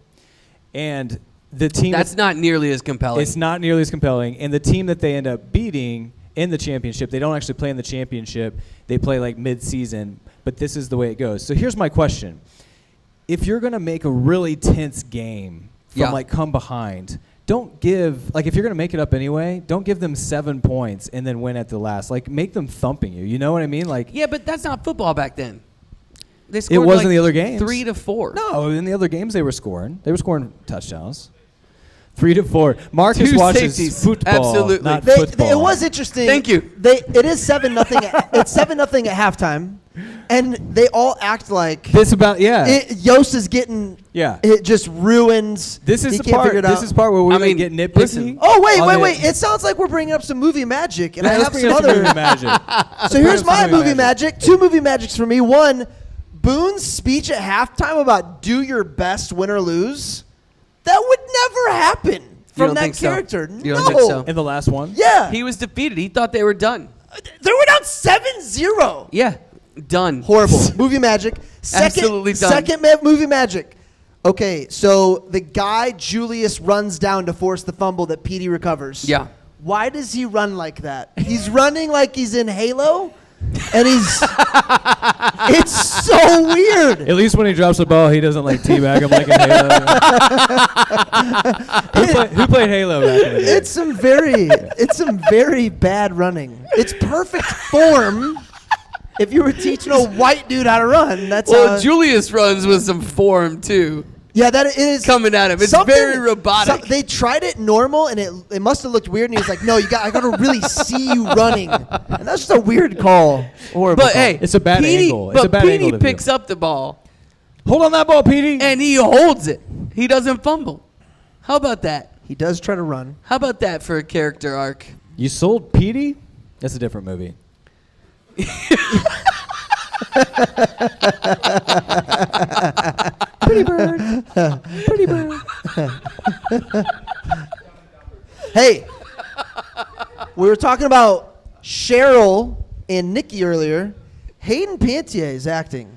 and the team That's not nearly as compelling. it's not nearly as compelling. And the team that they end up beating in the championship, they don't actually play in the championship. They play like mid-season. But this is the way it goes. So here's my question: if you're gonna make a really tense game from Yeah. like come behind, don't give if you're gonna make it up anyway, don't give them 7 points and then win at the last. Like make them thumping you. You know what I mean? Like Yeah, but that's not football back then. They it scored was like in the other games. 3-4. No, in the other games they were scoring. They were scoring touchdowns. 3-4. Marcus Two watches safeties. football, Absolutely. not It football. was interesting. Thank you. It is 7-0. It's 7-0 at halftime, and they all act like This about Yost is getting. Yeah. It just ruins. This is he the can't part. figure it This out. is part where we I mean, get nitpicky. listen. Oh wait, on wait, the- wait! It sounds like we're bringing up some movie magic, and Yeah, I let's have bring some up other. movie magic. So here's some my movie movie magic. 2 movie magics for me. One, Boone's speech at halftime about "do your best, win or lose." That would never happen from don't that think so? character. You don't no. think so? In the last one? Yeah. He was defeated. He thought they were done. They were down 7-0. Yeah. Done. Horrible. Movie magic. Absolutely done. Second movie magic. Okay, so the guy Julius runs down to force the fumble that Petey recovers. Yeah. Why does he run like that? He's running like he's in Halo, and he's. It's so weird. At least when he drops the ball, he doesn't like teabag him like in Halo. Who played Halo back in the day? It's some very bad running. It's perfect form. If you were teaching a white dude how to run, that's Well, Julius runs with some form, too. yeah, that it is Coming at him. It's something- very robotic. They tried it normal, and it must have looked weird. And he was like, "No, I got to really see you running." And that's just a weird call. Horrible. But call. hey, It's a bad angle. It's a bad Petey angle to view. picks up the ball Hold on that ball, Petey. and he holds it. He doesn't fumble. How about that? he does try to run. How about that for a character arc? You sold Petey? That's a different movie. Pretty bird. Pretty bird. Hey, we were talking about Cheryl and Nikki earlier. Hayden Panettiere is acting.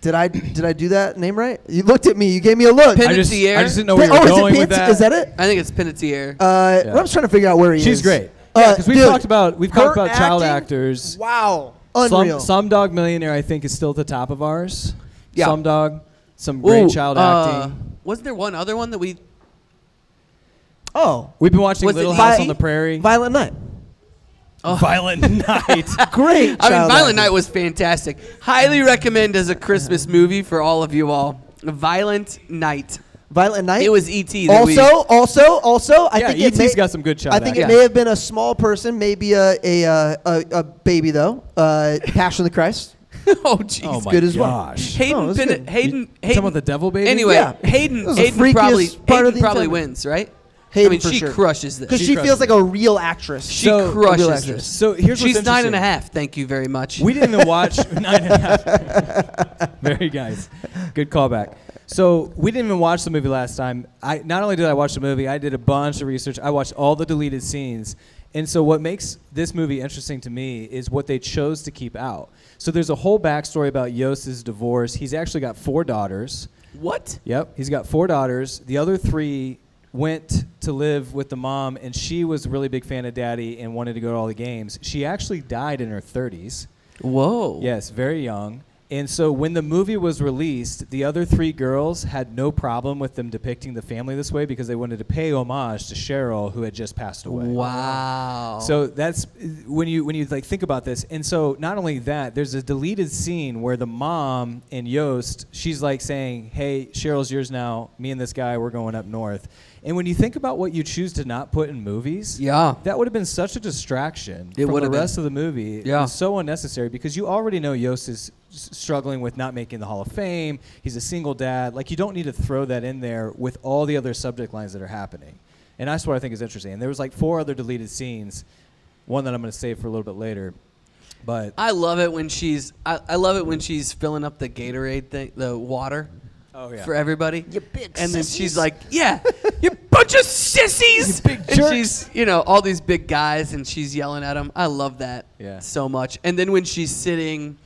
Did I do that name right? You looked at me. You gave me a look. I just didn't know where you Oh, were is it going with that. Is that it? I think it's Panettiere. I was trying to figure out where he is. She's great. Yeah, because we've dude, talked about her child acting? actors. Wow, unreal. Slumdog Millionaire, I think, is still at the top of ours. Yeah. Slumdog, some great child acting. Wasn't there one other one that we? Oh, We've been watching Was it Little House E.T.? on the Prairie. Violent Night. Violent Night. Great. I mean, child Violent acting. Night was fantastic. Highly recommend as a Christmas movie for all of you all. Violent Night. Violent Night. It was E.T. Also, I Yeah, think E.T.'s got some good child I think acting. it may have been a small person, maybe a baby though. Passion of the Christ. Oh, jeez. Oh my good as well. gosh. Hayden, Oh, that's good. Hayden. Talking about the devil baby? Anyway, Yeah. Hayden. That was the Hayden freakiest part of the probably entire- wins, right? Hayden I mean, for she sure. crushes this. Because She she crushes feels like it. a real actress. She A real crushes actress. this. So here's She's what's 9.5. interesting. Thank you very much. We didn't even watch 9.5. Very nice. Good callback. So we didn't even watch the movie last time. Not only did I watch the movie, I did a bunch of research. I watched all the deleted scenes. And so what makes this movie interesting to me is what they chose to keep out. So there's a whole backstory about Yost's divorce. He's actually got 4 daughters. What? Yep, he's got 4 daughters. The other 3 went to live with the mom, and she was a really big fan of Daddy and wanted to go to all the games. She actually died in her 30s. Whoa. Yes, very young. And so when the movie was released, the other 3 girls had no problem with them depicting the family this way because they wanted to pay homage to Cheryl, who had just passed away. Wow. So that's when you like think about this. And so not only that, there's a deleted scene where the mom in Yost, she's like saying, "Hey, Cheryl's yours now. Me and this guy, we're going up north." And when you think about what you choose to not put in movies, Yeah. that would have been such a distraction It from would the have been. rest of the movie. Yeah. It was so unnecessary because you already know Yost is struggling with not making the Hall of Fame. He's a single dad. Like, you don't need to throw that in there with all the other subject lines that are happening. And that's what I think is interesting. And there was like 4 other deleted scenes, one that I'm going to save for a little bit later. But I love it when she's. I love it when she's filling up the Gatorade thing, the water. oh yeah, For everybody. You big And then sissies. she's like, "Yeah, you bunch of sissies!" You big and jerks. she's, all these big guys, and she's yelling at them. I love that Yeah. so much. And then when she's sitting,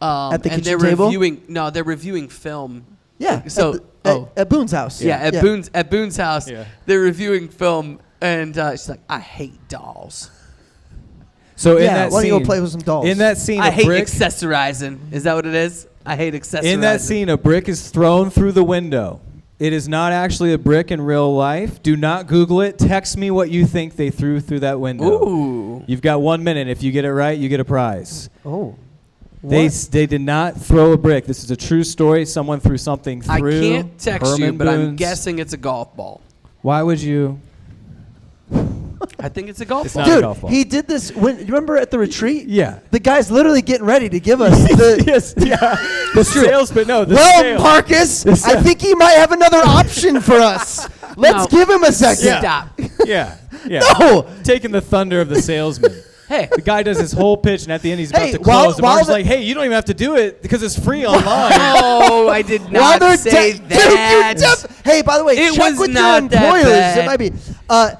At the and they're kitchen table? reviewing. No, they're reviewing film. Yeah. So- at Boone's house. Yeah, at Boone's house, Yeah. they're reviewing film, and she's like, "I hate dolls. So in Yeah, that why don't scene, you go play with some dolls? In that scene, I a hate brick. accessorizing." Is that what it is? I hate accessorizing. In that scene, a brick is thrown through the window. It is not actually a brick in real life. Do not Google it. Text me what you think they threw through that window. Ooh. You've got 1 minute. If you get it right, you get a prize. Oh. They What? they did not throw a brick. This is a true story. Someone threw something I through. can't text you, Herman but I'm Boone's. guessing it's a golf ball. Why would you? I think it's a golf It's ball. not a Dude, golf ball. he did this when. You remember at the retreat? Yeah. The guy's literally getting ready to give us the. Yes. Yeah. The salesman. No. The Well, sale. Marcus, I think he might have another option for us. Let's No. give him a second. Yeah. Stop. Yeah. Yeah. No. Taking the thunder of the salesman. Hey, The guy does his whole pitch, and at the end he's about Hey, to while- close. And while Mark's the- like, "Hey, you don't even have to do it because it's free online." oh, I did While not they're say Dude, that. hey, by the way, It check was with your not that employers. bad. It might be.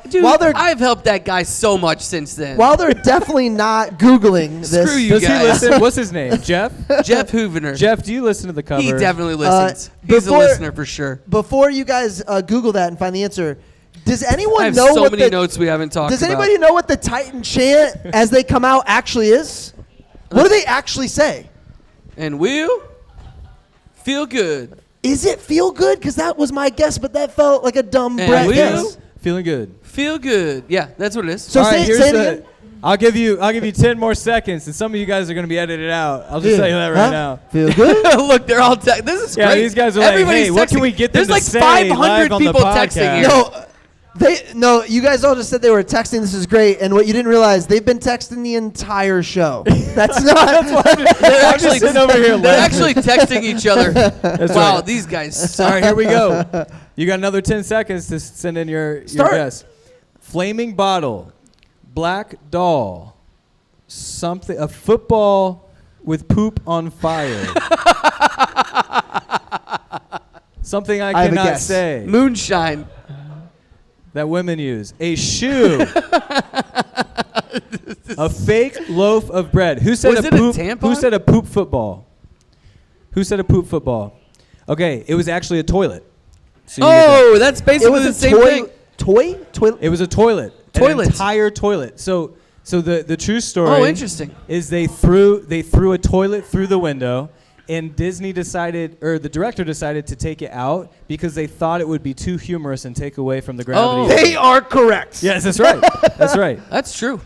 Dude, while they're I've helped that guy so much since then. while they're definitely not Googling this. Screw you Does he guys. listen? What's his name? Jeff? Jeff Hoovener. Jeff, do you listen to the cover? He definitely listens. He's a before- listener for sure. Before you guys Google that and find the answer, does anyone I have know so what many the notes we haven't talked Does about. anybody know what the Titan chant as they come out actually is? What do they actually say? And we'll feel good. Is it feel good? Because that was my guess, but that felt like a dumb And brat we'll guess. Feeling good. Feel good. Yeah, that's what it is. So All right, say it the- again. I'll give you 10 more seconds, and some of you guys are going to be edited out. I'll just tell you that right Huh? now. Feel good? Look, they're all this is Yeah, great. these guys are like, Everybody's "Hey, what can texting. we get them There's to like say 500 live on the people texting podcast?" here. No, you guys all just said they were texting. This is great, and what you didn't realize, they've been texting the entire show. That's not. They're I'm just sitting over here They're laughing. actually texting each other. Wow, right. these guys. All right, here we go. You got another 10 seconds to send in your Start. guess. Flaming bottle, black doll, something, a football with poop on fire. Something I have a cannot guess. say. Moonshine. that women use. A shoe. A fake loaf of bread. Who said Was a it a poop? tampon? Who said a poop football? Who said a poop football? Okay, it was actually a toilet. So you get that. Oh, that's basically the same thing. Toilet. It was a toilet. Toilet. An entire toilet. So the true story. Oh, interesting. Is they threw a toilet through the window, and Disney decided, or the director decided to take it out because they thought it would be too humorous and take away from the gravity. Oh. They are correct. Yes, that's right. That's right. That's true.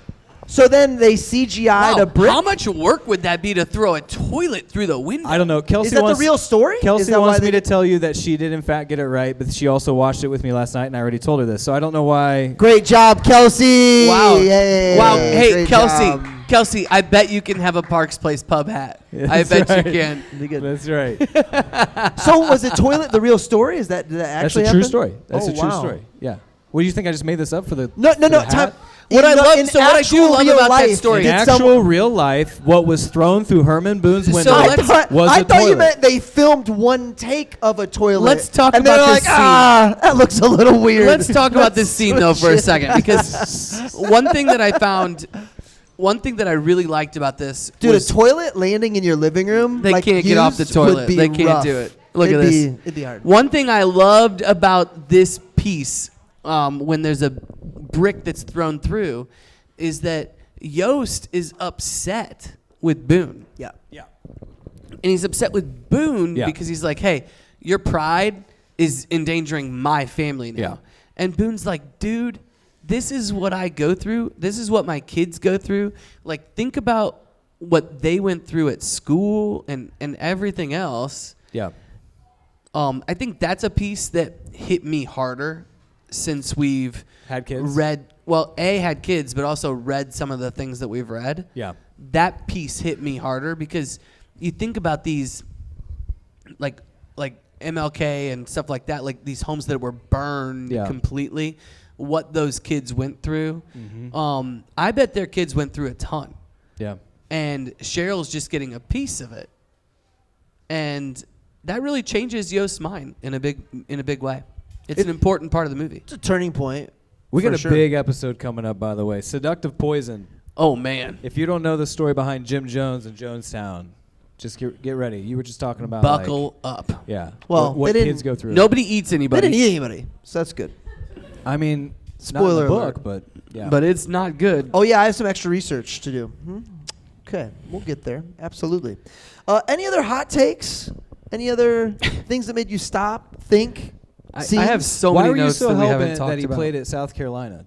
So then they CGI'd Wow, a brick. how much work would that be to throw a toilet through the window? I don't know. Kelsey Is that wants, the real story? Is Kelsey that why wants they me to did- tell you that she did in fact get it right, but she also watched it with me last night, and I already told her this. So I don't know why. Great job, Kelsey. Wow. Yay. Wow. Hey, Great Kelsey. job. Kelsey, I bet you can have a Parks Place pub hat. I That's bet right. you can. Be good. That's right. So was the toilet the real story? Did that That's actually a true happen? story. That's Oh, a true wow. story. Yeah. What do you think? I just made this up for the No. for the Time. hat? What I love- in so what I do actual love real about that life, story- In did actual someone- real life, what was thrown through Herman Boone's So window let's- was I a thought toilet. you meant they filmed one take of a toilet. Let's talk and about they're this like, scene. that looks a little weird. Let's talk about this scene though for a switch it. second, because one thing that I really liked about this Dude, was a toilet landing in your living room. they like, can't get off the used would toilet. be They can't rough. do it. Look It'd at be- this. It'd be hard. One thing I loved about this piece, when there's a brick that's thrown through, is that Yost is upset with Boone. Yeah. Yeah. And he's upset with Boone Yeah. because he's like, hey, your pride is endangering my family now. Yeah. And Boone's like, dude, this is what I go through. This is what my kids go through. Like, think about what they went through at school and everything else. Yeah. I think that's a piece that hit me harder since we've Had kids? read, had kids, but also read some of the things that we've read. Yeah. That piece hit me harder because you think about these, like MLK and stuff like that, like these homes that were burned completely, what those kids went through. Mm-hmm. I bet their kids went through a ton. Yeah. And Cheryl's just getting a piece of it. And that really changes Yost's mind in a big way. It's an important part of the movie. It's a turning point. We got for a sure. big episode coming up, by the way. Seductive Poison. Oh, man. If you don't know the story behind Jim Jones and Jonestown, just get ready. You were just talking about Buckle up. Yeah. Well, what they kids didn't- go through. Nobody eats They anybody. didn't eat anybody, so that's good. I mean, Spoiler not in the alert. book, but yeah. But it's not good. Oh yeah, I have some extra research to do. Okay, we'll get there. Absolutely. Any other hot takes? Any other things that made you stop, think? I scenes? have so why many were you notes so that we haven't hell-bent talked that he about. played at South Carolina?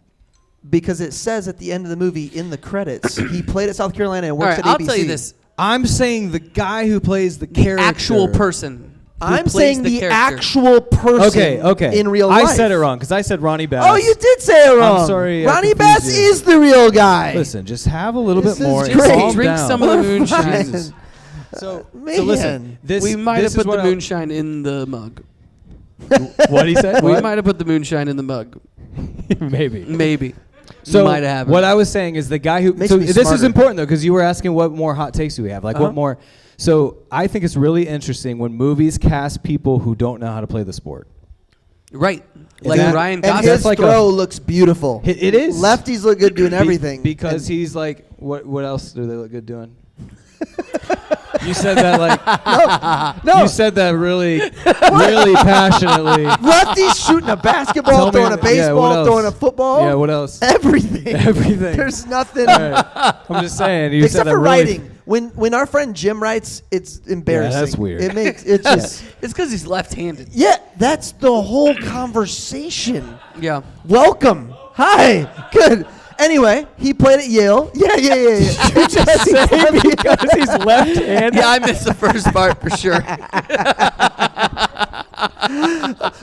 Because it says at the end of the movie in the credits, he played at South Carolina and All works right, at I'll ABC. tell you this. I'm saying the guy who plays the The character. actual person. who I'm plays saying the character. actual person Okay. in real life. I said it wrong because I said Ronnie Bass. Oh, you did say it wrong. I'm sorry, I Ronnie confused Bass you. is the real guy. Listen, just have a little This bit is more. great. and Just calm drink down. some of the We're moonshine. Jesus. So Man. listen, this We might this have is put what the I- moonshine in the mug. What he said? We What? might have put the moonshine in the mug. Maybe. Maybe. So might have happened. what I was saying is the guy who. Makes So me this is smarter. important though because you were asking what more hot takes do we have? Like Uh-huh. what more? So I think it's really interesting when movies cast people who don't know how to play the sport. Right. Like that- Ryan And Gosling. his That's like throw looks beautiful. It is. Lefties look good doing everything. Because he's like, what else do they look good doing? You said that like no, you said that really, really passionately. lefties shooting a basketball, Tell me- throwing a yeah, baseball, what else? throwing a football. Yeah, what else? Everything. Everything. There's nothing. All right. I'm just saying. You Except said that for really writing. When our friend Jim writes, it's embarrassing. that's weird. It makes it just. It's because he's left-handed. Yeah, that's the whole conversation. Yeah. Welcome. Hi. Good. Anyway, he played at Yale. Yeah. You just said because he's left-handed. Yeah, I missed the first part for sure.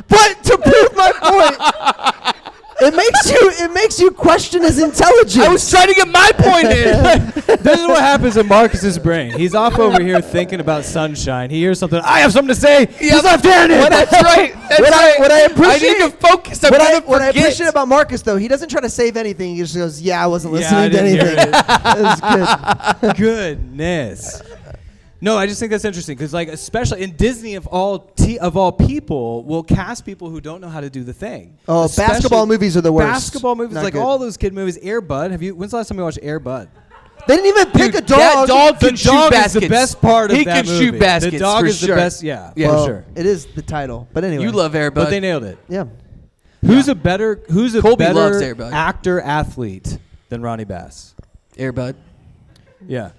But to prove my point, it makes you question his intelligence. I was trying to get my point in. This is what happens in Marcus's brain. He's off over here thinking about sunshine. He hears something. I have something to say. He's left-handed. Well, that's right. That's right. what I appreciate. I need to focus. I'm What gonna I forget. appreciate about Marcus, though, he doesn't try to save anything. He just goes, "Yeah, I wasn't Yeah, I listening to didn't hear anything." it. That was good. Goodness. No, I just think that's interesting because, like, especially in Disney, of all people, will cast people who don't know how to do the thing. Oh, Especially basketball movies are the worst. Basketball movies, Not like good. all those kid movies. Air Bud. When's the last time you watched Air Bud? They didn't even pick a dog. That dog The can shoot dog baskets. is the best part of he that can movie. shoot baskets. The dog for is sure. the best. Yeah, Well, for sure. it is the title. But anyway. You love Air Bud. But they nailed it. Yeah. Who's a better Colby loves Air Bud. actor athlete than Ronnie Bass? Air Bud. Yeah,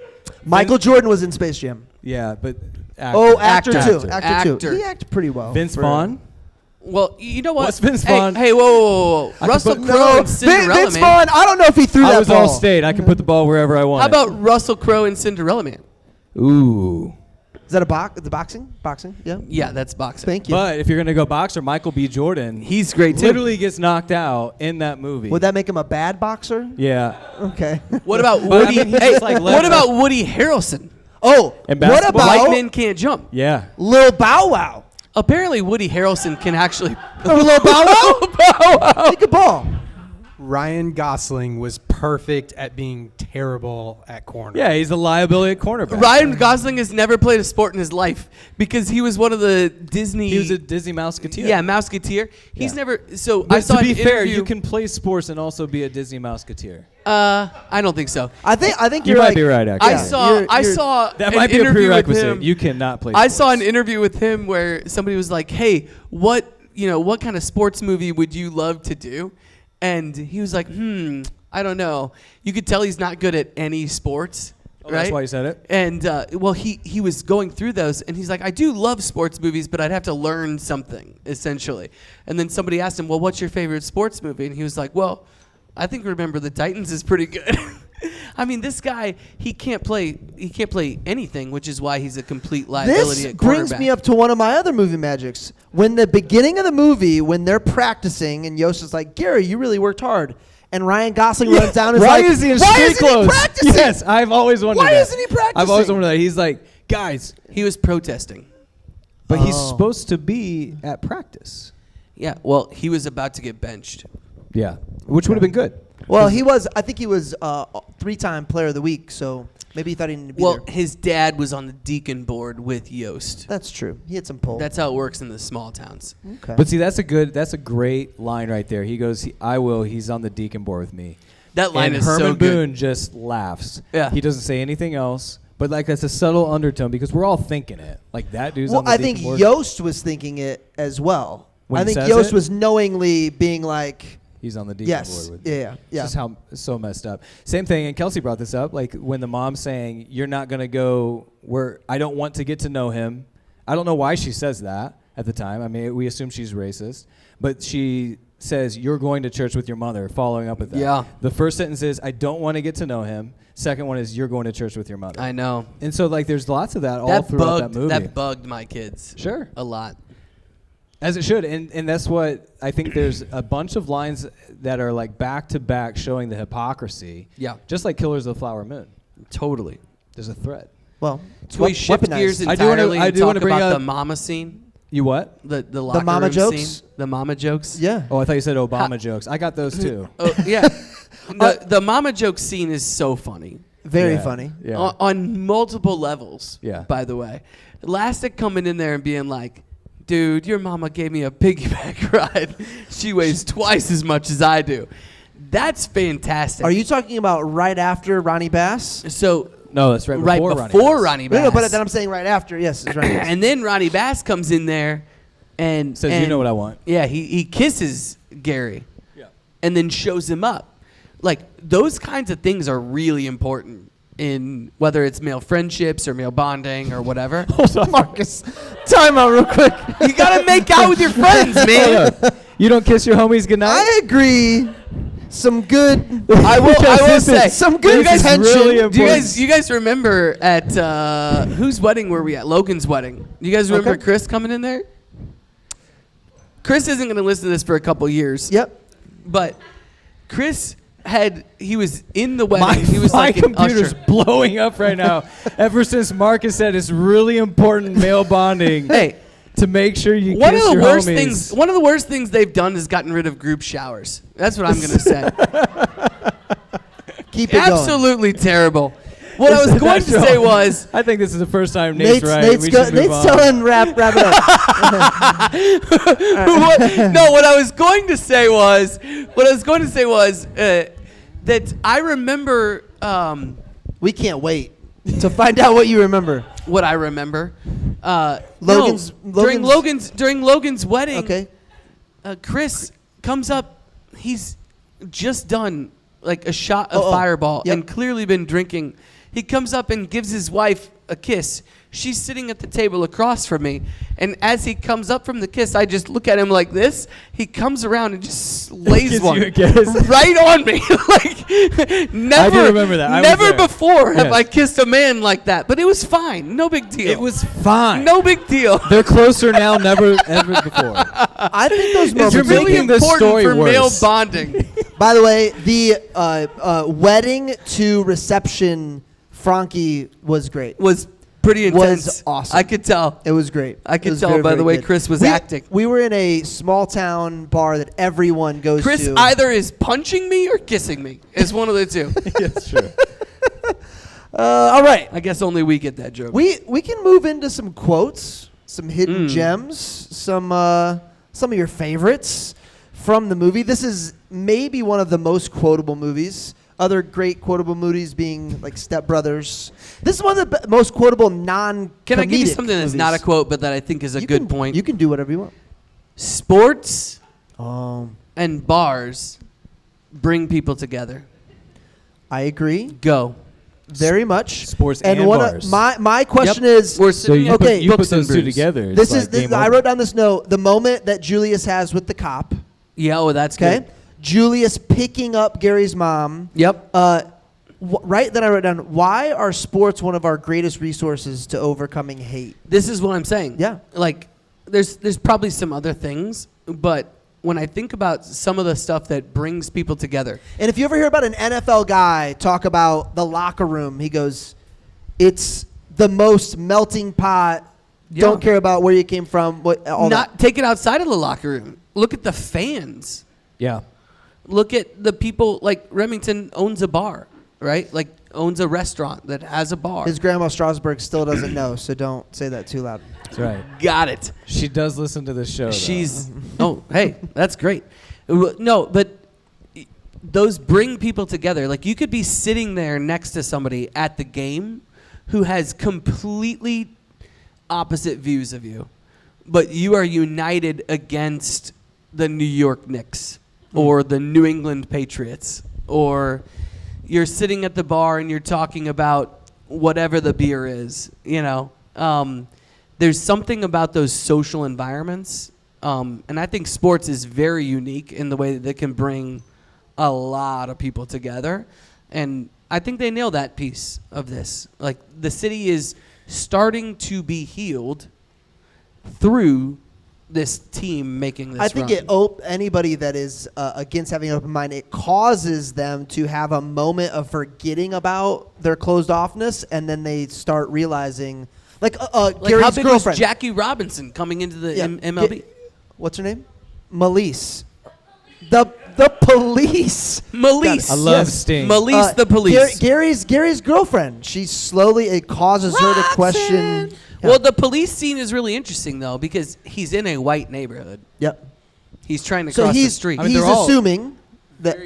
Michael Jordan was in Space Jam. yeah, but Oh, actor Actor. too. Actor Actor. too. He acted pretty well. Vince for- Vaughn. Well, you know what? What's Vince Hey, Vaughn? Hey, whoa. I Russell could Crowe put- and Cinderella Vince Man. Vaughn, I don't know if he threw I that was ball. all state. I can put the ball wherever I want. How about Russell Crowe and Cinderella Man? Ooh. Is that the boxing? Boxing? Yeah. Yeah, that's boxing. Thank you. But if you're gonna go boxer, Michael B. Jordan, He's great too. literally gets knocked out in that movie. Would that make him a bad boxer? Yeah. Okay. What about But I Woody? mean, he's hey, just like what left- about Woody Harrelson? Oh, And what basketball? about White men can't jump. Yeah. Lil Bow Wow? Apparently, Woody Harrelson can actually. Lil Bow Wow? Take a ball. Ryan Gosling was perfect at being terrible at corner. Yeah, he's a liability at cornerback. Ryan Gosling has never played a sport in his life because he was one of the Disney. He was a Disney Mouseketeer. Yeah, Mouseketeer. He's Yeah. never. So But I saw to be an fair, interview- you can play sports and also be a Disney Mouseketeer. I don't think so. I think You you're might like, be right, actually. I saw That an might be a interview with prerequisite. him. You cannot play I sports. saw an interview with him where somebody was like, "Hey, what kind of sports movie would you love to do?" And he was like, I don't know. You could tell he's not good at any sports, Oh, right? that's why you said it? And well, he was going through those, and he's like, I do love sports movies, but I'd have to learn something essentially. And then somebody asked him, well, what's your favorite sports movie? And he was like, well, I think Remember the Titans is pretty good. I mean, this guy, he can't play anything, which is why he's a complete liability This at brings quarterback. me up to one of my other movie magics. When the beginning of the movie, when they're practicing, and Yost is like, Gary, you really worked hard. And Ryan Gosling runs down and is Why like, is he in why street isn't clothes? he practicing? Yes, I've always wondered Why that. isn't he practicing? I've always wondered that. He's like, guys, He was protesting. but he's Oh. supposed to be at practice. Yeah, well, he was about to get benched. Yeah, which would have been good. Well, I think he was 3-time player of the week, so maybe he thought he needed to be Well, there. his dad was on the deacon board with Yost. That's true. He had some pull. That's how it works in the small towns. okay. But see, that's a great line right there. He goes, I will. He's on the deacon board with me. That line and is Herman so Boone good. just laughs. Yeah. He doesn't say anything else. But like that's a subtle undertone because we're all thinking it. Like that dude's Well, on the I deacon think board. Yost was thinking it as well. When I he think says Yost it? was knowingly being like, He's on the deacon yes, board with yeah, me. yeah. It's just how so messed up. Same thing, and Kelsey brought this up. Like when the mom's saying, "You're not gonna go where I don't want to get to know him." I don't know why she says that at the time. I mean, we assume she's racist, but she says, "You're going to church with your mother." Following up with that, Yeah. The first sentence is, "I don't want to get to know him." Second one is, "You're going to church with your mother." I know. And so, like, there's lots of that all throughout that movie. That bugged my kids. Sure. A lot. As it should, and that's what I think. There's a bunch of lines that are like back to back, showing the hypocrisy. Yeah. Just like Killers of the Flower Moon. Totally. There's a thread. well, it's So we shift weaponized. gears I do wanna- entirely I and do wanna talk bring about up- the mama scene. You what? The locker mama room jokes? scene. The mama jokes. Yeah. Oh, I thought you said Obama jokes. I got those too. Oh, yeah. The mama joke scene is so funny. Very Yeah. funny. Yeah. On multiple levels. Yeah. By the way. Elastic coming in there and being like, dude, your mama gave me a piggyback ride. She weighs twice as much as I do. That's fantastic. Are you talking about right after Ronnie Bass? So No, that's right before, before Ronnie Bass. No, but then I'm saying right after. Yes, it's Ronnie Bass. And then Ronnie Bass comes in there and Says, and "You know what I want." Yeah, he kisses Gary. Yeah. And then shows him up. Like those kinds of things are really important in whether it's male friendships or male bonding or whatever. Marcus, time out real quick. You gotta make out with your friends, man. You don't kiss your homies goodnight? I agree. Some good. I will say some good you guys tension. really Do you guys remember at whose wedding were we at? Logan's wedding. Do you guys remember Okay. Chris coming in there? Chris isn't going to listen to this for a couple years. Yep. But Chris he was in the wedding. My, he was my like an computer's usher. blowing up right now. Ever since Marcus said it's really important male bonding Hey, to make sure you one kiss of the your worst homies. one of the worst things they've done is gotten rid of group showers. That's what I'm going to say. Keep it going. Absolutely terrible. What I was going to say was, I think this is the first time Nate's right. Nate's We should move on. telling wrap it up. what I was going to say was that I remember We can't wait to find out what you remember. what I remember. During Logan's wedding. Okay. Chris comes up. He's just done like a shot of Oh, Fireball yep. and clearly been drinking. He comes up and gives his wife a kiss. She's sitting at the table across from me, and as he comes up from the kiss, I just look at him like this. He comes around and just lays Gives one you a kiss. right on me. Like never, I do remember that. I was never there. before have Yes. I kissed a man like that, but it was fine. No big deal. It was fine. no big deal. They're closer now, never ever before. I think those It's moments. really making this important story for male worse. bonding. By the way, the wedding to reception, Frankie was great. Was pretty Was intense. awesome. I could tell. It was great. I It could was tell very, by the very way good. Chris was We- acting. We were in a small town bar that everyone goes Chris to. either is punching me or kissing me. It's one of the two. That's true. All right. I guess only we get that joke. We can move into some quotes, some hidden gems, some of your favorites from the movie. This is maybe one of the most quotable movies. Other great quotable movies being like Step Brothers. This is one of the most quotable non-comedic Can I give you something that's movies. not a quote, but that I think is a good point? You can do whatever you want. Sports Um, and bars bring people together. I agree Go. very much. Sports and one bars. Of my question Yep. is We're So sitting you at Okay. put, you Books put those and two Brews. together. this it's is like game I over. wrote down this note, the moment that Julius has with the cop. Yeah, oh, that's Okay, good. Julius picking up Gary's mom. Yep. Right then I wrote down, why are sports one of our greatest resources to overcoming hate? This is what I'm saying. Yeah. Like, there's probably some other things, but when I think about some of the stuff that brings people together, And if you ever hear about an NFL guy talk about the locker room, he goes, it's the most melting pot. Yeah. Don't care about where you came from. All not take it outside of the locker room. Look at the fans. Yeah. Look at the people. Like Remington owns a bar, right? Like owns a restaurant that has a bar. His grandma Strasburg still doesn't know, so don't say that too loud. That's right. Got it. She does listen to this show. though. She's oh hey, that's great. No, but those bring people together. Like you could be sitting there next to somebody at the game who has completely opposite views of you, but you are united against the New York Knicks or the New England Patriots, or you're sitting at the bar and you're talking about whatever the beer is, you know. There's something about those social environments, and I think sports is very unique in the way that they can bring a lot of people together, and I think they nail that piece of this. Like the city is starting to be healed through this team making this I think run. anybody that is against having an open mind, it causes them to have a moment of forgetting about their closed offness, and then they start realizing, like Gary's how big girlfriend. was Jackie Robinson coming into the Yeah, MLB? What's her name? Melise. The police. Melise. I love Sting. Melise the police. Gary's girlfriend. She slowly, it causes her to question. Yeah. Well, the police scene is really interesting though because he's in a white neighborhood. Yep. He's trying to So cross the he's street. he's they're all- assuming that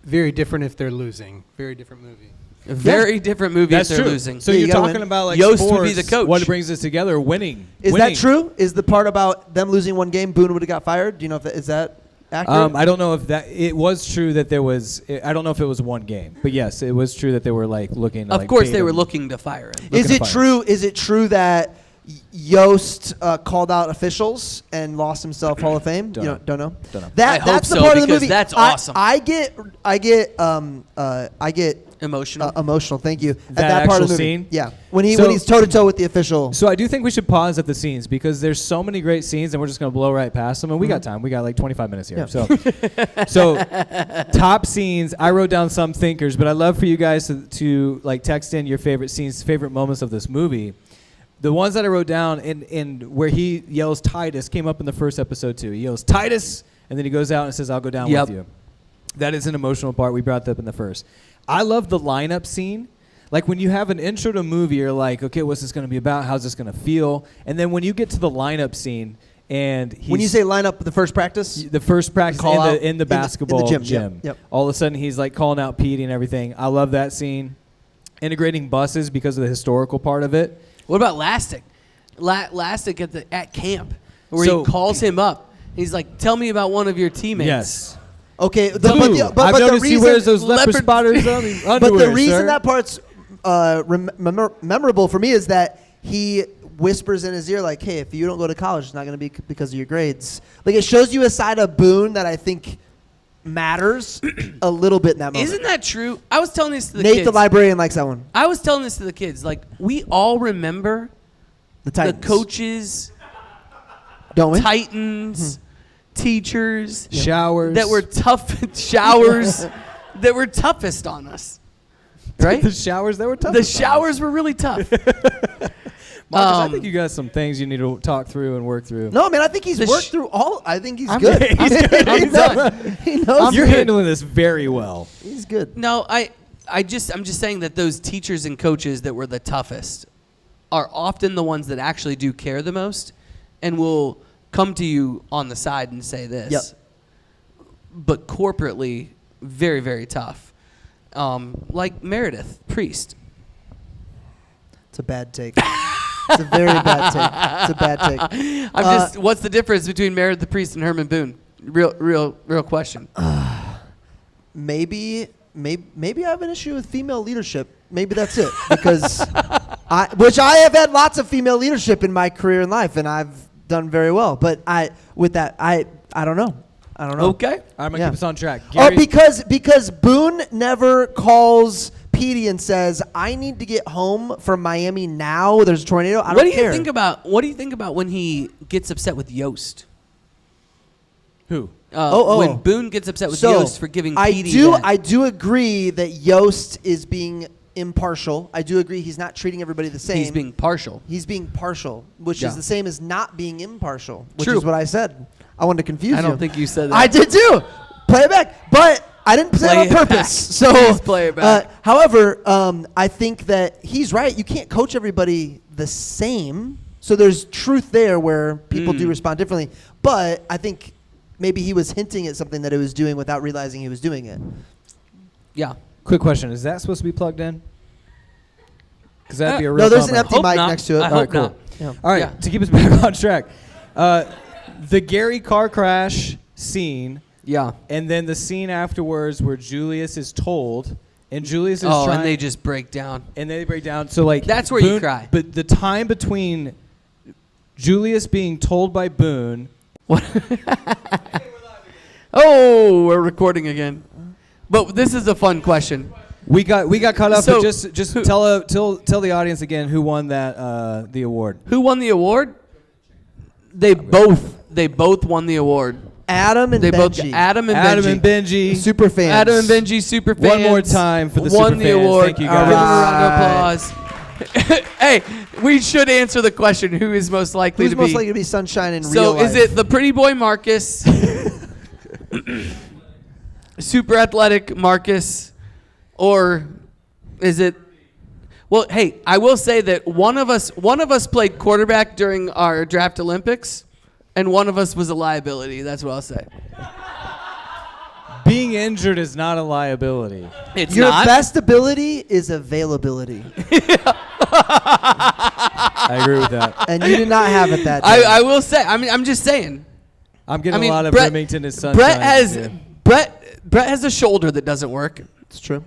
Very different if they're losing. Very different movie. A very different movie That's if they're true. losing. So Yeah, you you're gotta talking win. about like Yost would sports, be the coach. What brings us together? Winning. is Winning. that true? Is the part about them losing one game, Boone would have got fired? Do you know if is that accurate? I don't know if that it was true that there was. I don't know if it was one game, but yes, it was true that they were like looking. To, of like, course, bait they were him. looking to fire him. Is looking it to fire. true? Is it true that Yost called out officials and lost himself Hall of Fame? Don't You know. don't know. Don't know. That I hope that's the so, part of the because movie. that's awesome. I get Emotional. emotional. Thank you. At That that part of the actual movie. scene? Yeah. When So- he's toe to toe with the official. So I do think we should pause at the scenes because there's so many great scenes, and we're just gonna blow right past them. And we got time. We got like 25 minutes here. Yeah. So top scenes. I wrote down some thinkers, but I'd love for you guys to like text in your favorite scenes, favorite moments of this movie. The ones that I wrote down in where he yells Titus came up in the first episode too. He yells Titus, and then he goes out and says, "I'll go down Yep. with you." That is an emotional part. We brought that up in the first. I love the lineup scene. Like when you have an intro to a movie, you're like, okay, what's this going to be about? How's this going to feel? And then when you get to the lineup scene, and when you say lineup, the first practice, in the basketball gym. Yep. All of a sudden he's like calling out Petey and everything. I love that scene. Integrating buses because of the historical part of it. What about Lastic? Lastic at camp, where he calls him up. He's like, "Tell me about one of your teammates." Yes. Okay, I've noticed he wears those leopard spotters on the underwear. But the reason that part's memorable for me is that he whispers in his ear, like, "Hey, if you don't go to college, it's not going to be because of your grades." Like, it shows you a side of Boone that I think matters a little bit in that moment. Isn't that true? I was telling this to the Nate, kids. the librarian, likes that one. I was telling this to the kids. Like, we all remember The the Titans. coaches, Don't we? Titans, teachers, showers that were tough, showers that were toughest on us. Right? the showers that were tough. The showers were really tough. Marcus, I think you got some things you need to talk through and work through. No, man, I think he's The worked sh- through all. I think he's I'm good. good. He's good. He knows. He knows. You're handling this very well. He's good. No, I'm just saying that those teachers and coaches that were the toughest are often the ones that actually do care the most and will come to you on the side and say this. Yep. But corporately, very, very tough. Like Meredith Priest. It's a bad take. It's a very bad take. It's a bad take. What's the difference between Meredith Priest and Herman Boone? Real question. Maybe I have an issue with female leadership. Maybe that's it. Because I have had lots of female leadership in my career in life, and I've done very well. But I don't know. Okay. I'm going to keep us on track. Oh, because Boone never calls Petey and says, "I need to get home from Miami now. There's a tornado." I don't What do care. you think about when he gets upset with Yost? Who? When Boone gets upset with Yost for giving Petey I do agree that Yost is being impartial. I do agree he's not treating everybody the same. He's being partial. He's being partial, which is the same as not being impartial, which True. is what I said. I wanted to confuse you. I don't think you said that. I did too. Play it back. But I didn't say Play it on it purpose. back. So, Please play it back. However, I think that he's right. You can't coach everybody the same. So there's truth there where people do respond differently. But I think maybe he was hinting at something that he was doing without realizing he was doing it. Yeah. Quick question. Is that supposed to be plugged in? Because that'd be a real No, there's an bummer. empty Hope mic not. next to it. I All right, hope cool. not. Yeah. All right, Yeah. to keep us back on track. The Gary car crash scene, Yeah. and then the scene afterwards where Julius is told, and Julius is trying... and they just break down. And they break down. So, like... That's where you cry. But the time between Julius being told by Boone... What? Oh, we're recording again. But this is a fun question. We got caught up. So, But just tell the audience again who won that the award. Who won the award? They both won the award. Adam and Benji. Adam and Adam Benji. and Benji. Super fans. Adam and Benji super fans. One more time for the won super the fans. award. Thank you, Give them a guys. round of applause. Hey, we should answer the question: who is most likely Who's to most be? likely to be Sunshine in real So, life? is it the pretty boy Marcus, super athletic Marcus, or is it? Well, hey, I will say that one of us played quarterback during our draft Olympics, and one of us was a liability. That's what I'll say. Being injured is not a liability. It's Your not. best ability is availability. I agree with that. And you did not have it that day. I will say. I mean, I'm just saying. I'm getting a lot of Brett- Remington is sunshine. Brett has a shoulder that doesn't work. It's true.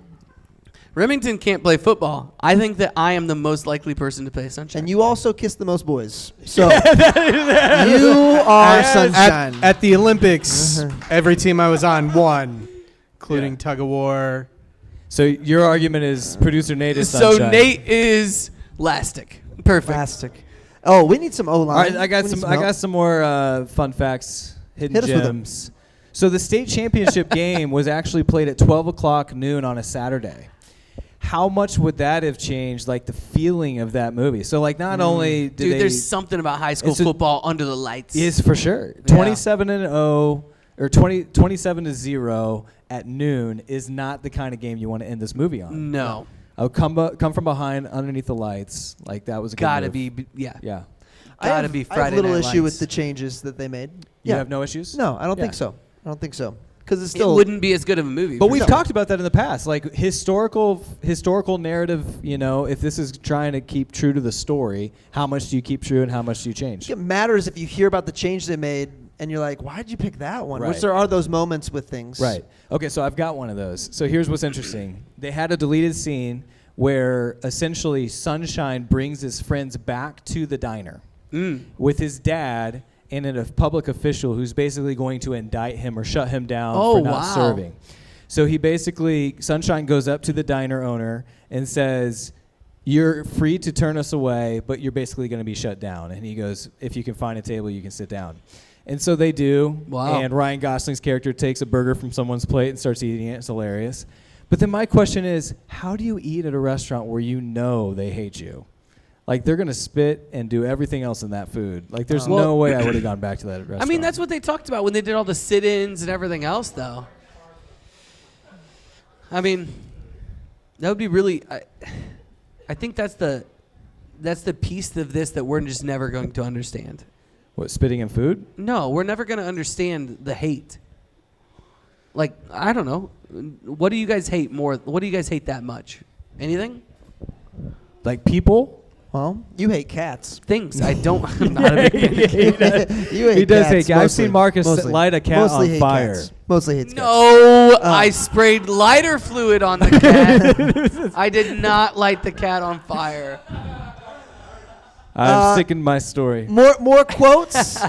Remington can't play football. I think that I am the most likely person to play Sunshine. And you also kiss the most boys. So you are Sunshine. At the Olympics, every team I was on won, including tug of war. So your argument is producer Nate is So sunshine. Nate is Lastic. Perfect. Plastic. Oh, we need some O-line. All right, I got We need some. I got help. some more fun facts, hidden Hit us with 'em. gems. So the state championship game was actually played at 12 o'clock noon on a Saturday. How much would that have changed, like the feeling of that movie? So, like, not only did Dude, they there's something about high school It's a- football under the lights. is for sure 27-0 or 27-0 at noon is not the kind of game you want to end this movie on. No. I would come from behind, underneath the lights. Like that was a good Gotta move. be, yeah. Yeah. Gotta be I Friday have little Night issue Lights. with the changes that they made. You have no issues? No, I don't think Yeah. so. I don't think so. Because it's It still wouldn't be as good of a movie. But for we've sure. talked about that in the past, like historical narrative. You know, if this is trying to keep true to the story, how much do you keep true and how much do you change? It matters if you hear about the change they made and you're like, why did you pick that one? Right. Which there are those moments with things. Right. Okay, so I've got one of those. So here's what's interesting. They had a deleted scene where essentially Sunshine brings his friends back to the diner with his dad and a public official who's basically going to indict him or shut him down for not serving. So he basically, Sunshine goes up to the diner owner and says, you're free to turn us away, but you're basically going to be shut down. And he goes, if you can find a table, you can sit down. And so they do. Wow. And Ryan Gosling's character takes a burger from someone's plate and starts eating it. It's hilarious. But then my question is, how do you eat at a restaurant where you know they hate you? Like, they're going to spit and do everything else in that food. Like, there's no way I would have gone back to that restaurant. I mean, that's what they talked about when they did all the sit-ins and everything else, though. I mean, that would be really. I think that's the piece of this that we're just never going to understand. What, spitting in food? No, we're never going to understand the hate. Like, I don't know. What do you guys hate more? What do you guys hate that much? Anything? Like people? Well, you hate cats. Things. I don't. I'm not a big fan. You hate He does cats, hate cats. I've mostly. seen Marcus Mostly. light a cat Mostly on hate fire. Cats. Mostly hates cats. No, I sprayed lighter fluid on the cat. I did not light the cat on fire. I'm sticking to my story. More quotes.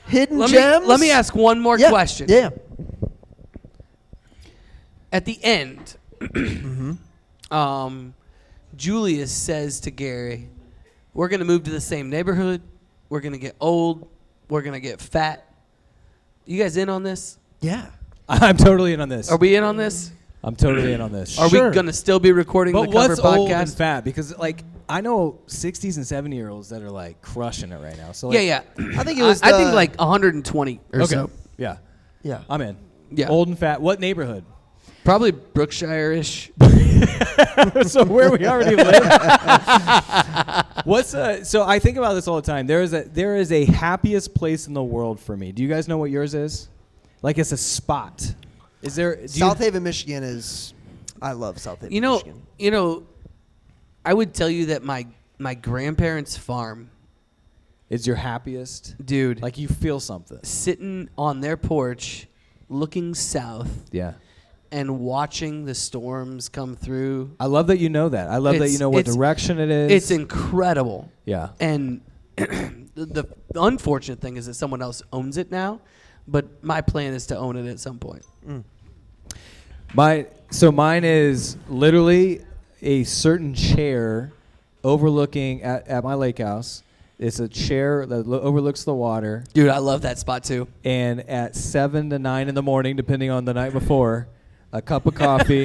Hidden gems. Let me ask one more question. Yeah. At the end, Julius says to Gary, we're going to move to the same neighborhood. We're going to get old. We're going to get fat. You guys in on this? Yeah. I'm totally in on this. Are we in on this? I'm totally in on this. Are Sure. we going to still be recording But the cover what's podcast? old and fat? Because, like, I know 60s and 70-year-olds that are, like, crushing it right now. So, like, Yeah. I think it was. I think like 120 or Okay. so. Yeah. Yeah. I'm in. Yeah. Old and fat. What neighborhood? Probably Brookshire-ish. So where we already live. So I think about this all the time. There is a happiest place in the world for me. Do you guys know what yours is? Like, it's a spot. Is there South Haven, Michigan is. I love South Haven, Michigan. You know, I would tell you that my grandparents' farm, is your happiest? dude, Like, you feel something. sitting on their porch, looking south Yeah. and watching the storms come through. I love that you know that. I love that you know what direction it is. It's incredible. Yeah. And the unfortunate thing is that someone else owns it now, but my plan is to own it at some point. Mine is literally a certain chair overlooking at my lake house. It's a chair that overlooks the water. Dude, I love that spot too. And at 7 to 9 in the morning, depending on the night before, a cup of coffee,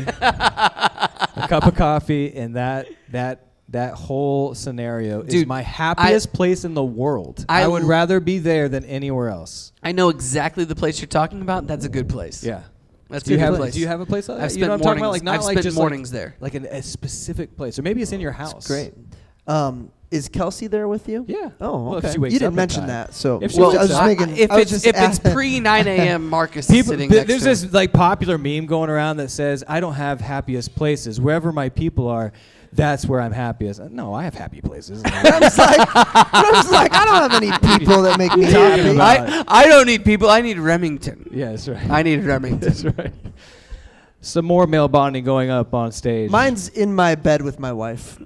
and that whole scenario is Dude, my happiest place in the world. I would rather be there than anywhere else. I know exactly the place you're talking about. That's a good place. Yeah. That's Do a you good have place. Do you have a place like that? I've You know spent what I'm talking about? mornings. Like, not I've like spent just mornings there. Like a specific place, or maybe it's in your house. Great. Is Kelsey there with you? Yeah. Oh, Well, if okay. she wakes You up didn't in mention time. that, so If she I wakes was just up. making. If I was it's just if it's asking. pre 9 a.m., Marcus is sitting next There's to him. this like popular meme going around that says, "I don't have happiest places. Wherever my people are, that's where I'm happiest." No, I have happy places. I was like, I don't have any people that make me Talking happy. about- I don't need people. I need Remington. Yeah, that's right. I need Remington. That's right. Some more male bonding going up on stage. Mine's in my bed with my wife.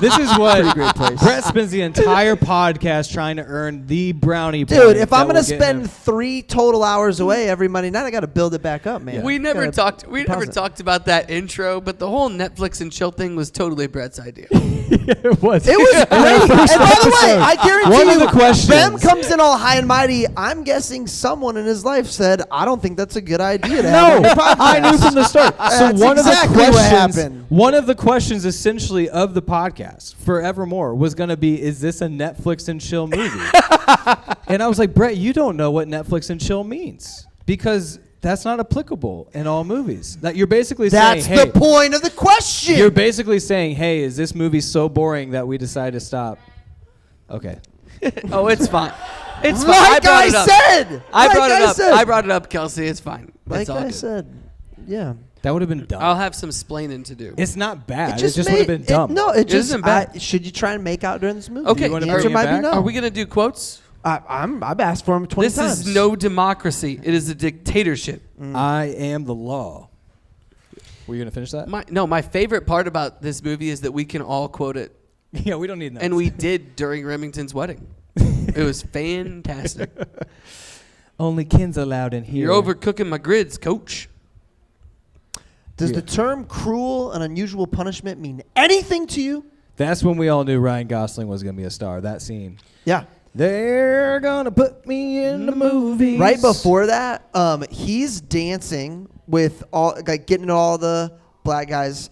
This is what Pretty great place. Brett spends the entire podcast trying to earn the brownie point. Dude, if I'm that gonna will get spend him- 3 total hours away every Monday night, I got to build it back up, man. Yeah. We never Gotta talked. We pause never it. talked about that intro, but the whole Netflix and chill thing was totally Brett's idea. it was. It was great. And by the way, I guarantee One you, of the questions- Bem comes in all high and mighty. I'm guessing someone in his life said, "I don't think that's a good idea to have on No, your podcast." I knew from the start. So That's one exactly of what the questions, happened. one of the questions essentially of the podcast forevermore was going to be, is this a Netflix and chill movie? And I was like, Brett, you don't know what Netflix and chill means, because that's not applicable in all movies. That you're basically That's saying, hey, the point of the question. you're basically saying, hey, is this movie so boring that we decide to stop? Okay. Oh, it's fine. It's fine. Like I I brought it up. said. I brought Like it up. said. I brought it up, Kelsey. It's fine. Like It's all I good. said. Yeah. That would have been dumb. I'll have some splaining to do. It's not bad. It just just would have been dumb. it just isn't bad. should you try and make out during this movie? Okay, you wanna the bring answer it might back? be no. Are we gonna do quotes? I've asked for him 20 This times. is no democracy. It is a dictatorship. I am the law. Were you going to finish that? My favorite part about this movie is that we can all quote it, Yeah, we don't need that. and we did during Remington's wedding. It was fantastic. Only Ken's allowed in here. You're overcooking my grids, coach. Does the term cruel and unusual punishment mean anything to you? That's when we all knew Ryan Gosling was going to be a star, that scene. Yeah. They're going to put me in the movies. Right before that, he's dancing with getting all the black guys.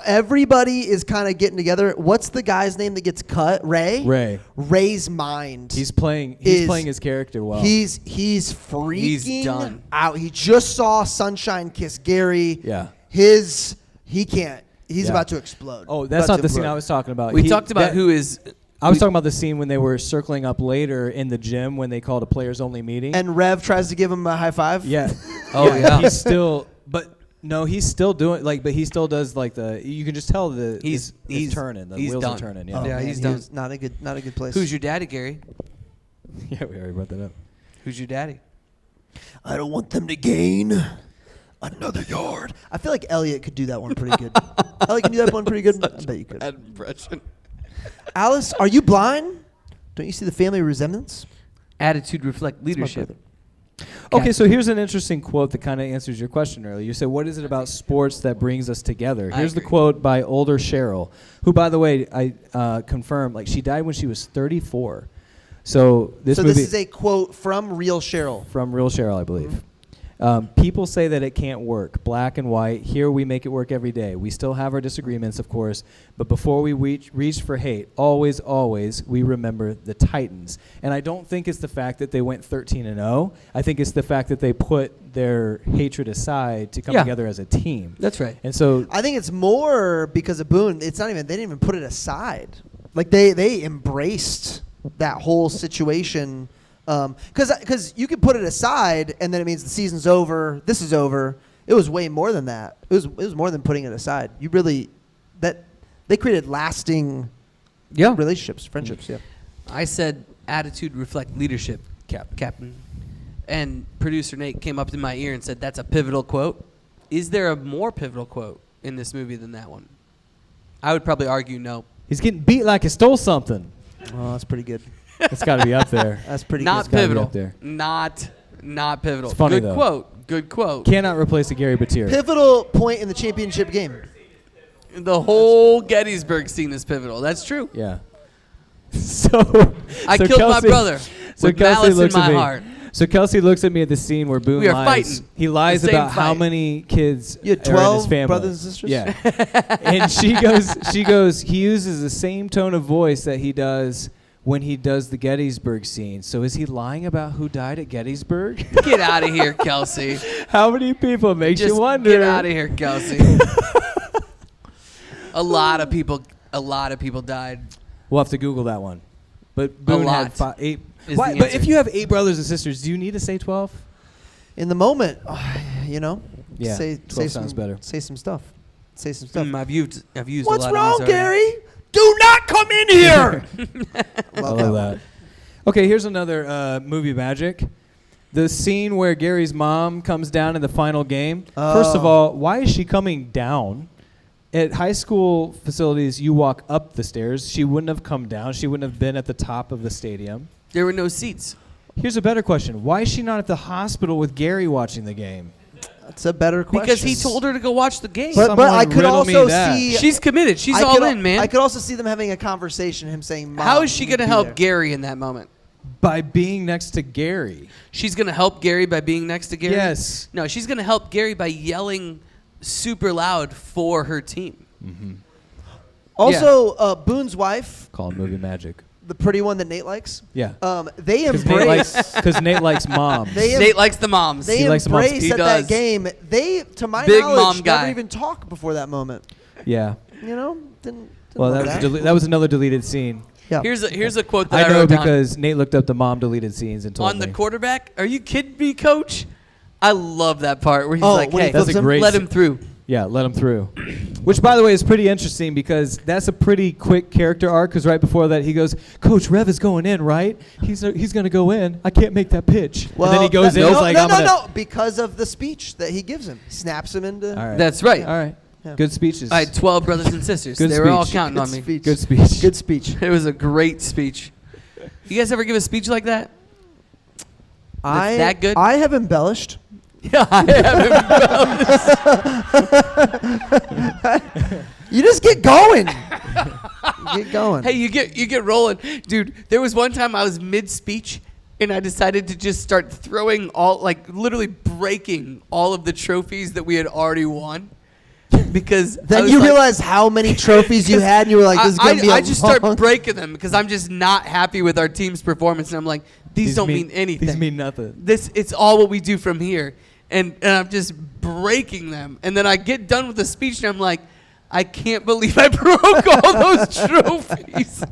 Everybody is kind of getting together. What's the guy's name that gets cut? Ray. Ray's mind. He's playing his character well. He's freaking done. out. He just saw Sunshine kiss Gary. Yeah. He can't. He's Yeah. about to explode. Oh, that's About not to the scene explode. I was talking about. We talked about who is. I was talking about the scene when they were circling up later in the gym when they called a players only meeting. And Rev tries to give him a high five. yeah. Oh, yeah. He's still, but no, he's still doing but he still does you can just tell He's turning. The he's wheels done. are turning. Oh, Yeah. Yeah, man, he's he done. was not a good place. Who's your daddy, Gary? Yeah, we already brought that up. Who's your daddy? I don't want them to gain another yard. I feel like Elliot could do that one pretty good. Elliot can do that one pretty good. I bet you could. Bad impression. Alice, are you blind? Don't you see the family resemblance? Attitude reflect leadership. Okay, so here's an interesting quote that kind of answers your question earlier. You said, what is it about sports that brings us together? I Here's the agree. quote by older Cheryl, who, by the way, I confirmed, she died when she was 34. So this movie... This is a quote from Real Cheryl. From Real Cheryl, I believe. People say that it can't work. Black and white. Here we make it work every day. We still have our disagreements, of course, but before we reach for hate, always, always, we remember the Titans. And I don't think it's the fact that they went 13-0. I think it's the fact that they put their hatred aside to come together as a team. That's right. And so I think it's more because of Boone. It's not even. They didn't even put it aside. Like they embraced that whole situation. Because you could put it aside and then it means the season's over. This is over. It was way more than that. It was more than putting it aside. They created lasting relationships, friendships. Yeah. I said attitude reflect leadership, Captain. And producer Nate came up to my ear and said, that's a pivotal quote. Is there a more pivotal quote in this movie than that one? I would probably argue no. he's getting beat like he stole something. Oh, that's pretty good. It's got to be up there. That's pretty Not good. gotta be pivotal. up there. Not pivotal. It's funny, Good though. quote. Good quote. Cannot replace a Gary Battier. Pivotal point in the championship game. The whole Gettysburg scene is pivotal. That's true. Yeah. So I so killed my Kelsey- brother So with Kelsey malice in looks at my me. heart. So Kelsey looks at me at the scene where Boone We are lies. fighting. He lies The same about how fight. many kids You had are in his 12 family. brothers and sisters? Yeah. And she goes, he uses the same tone of voice that he does when he does the Gettysburg scene. So is he lying about who died at Gettysburg? Get out of here, Kelsey. How many people makes Just you wonder? get out of here, Kelsey. A lot of people died. We'll have to Google that one. But Boone lot had 8. is Why, the but answer. if you have 8 brothers and sisters, do you need to say 12? In the moment, Yeah, say 12 some, sounds better. Say some stuff. Say some stuff. I've used What's a lot wrong, of these already. Gary? Do not come in here. I love that. Okay, here's another movie magic. The scene where Gary's mom comes down in the final game. First of all, why is she coming down? At high school facilities, you walk up the stairs. She wouldn't have come down. She wouldn't have been at the top of the stadium. There were no seats. Here's a better question. Why is she not at the hospital with Gary watching the game? That's a better question. Because he told her to go watch the game. But I Someone could riddle me also that. see. She's committed. She's I all could in, man. I could also see them having a conversation. Him saying, Mom, How is she you going to be help there." Gary in that moment? By being next to Gary. She's going to help Gary by being next to Gary? Yes. No, she's going to help Gary by yelling super loud for her team. Also, Boone's wife Call it movie magic. the pretty one that Nate likes. Yeah. They Because embrace. Nate likes moms. Nate likes the moms. They He likes the moms. embrace He at does. that game. They, to my Big knowledge, mom guy. never even talk before that moment. Yeah. You know, didn't Well, love that was another deleted scene. Yeah. Here's a quote that I I know wrote down. because Nate looked up the mom deleted scenes and told On the me. quarterback, are you kidding me, coach? I love that part where he's Oh, like, when he hey, That's a great let s- him through. Yeah, let him through. Which, by the way, is pretty interesting because that's a pretty quick character arc. Because right before that, he goes, "Coach, Rev is going in, right? He's going to go in. I can't make that pitch." Well, and then he goes in. No, He's like, no, I'm no, gonna. no, because of the speech that he gives him. Snaps him into. All right. That's right. All right. Yeah. Good speeches. I had 12 brothers and sisters. Good They were all speech. counting Good on me. speech. Good speech. Good speech. It was a great speech. You guys ever give a speech like that? that good? I have embellished. Yeah, I have. You just get going. Get going. Hey, you get rolling, dude. There was one time I was mid speech, and I decided to just start throwing literally breaking all of the trophies that we had already won, because Then you realize how many trophies you had, and you were like, "This is gonna be." I just start breaking them because I'm just not happy with our team's performance, and I'm like, these don't mean anything. These mean nothing. It's all what we do from here, and I'm just breaking them, and then I get done with the speech, and I'm like, I can't believe I broke all those trophies.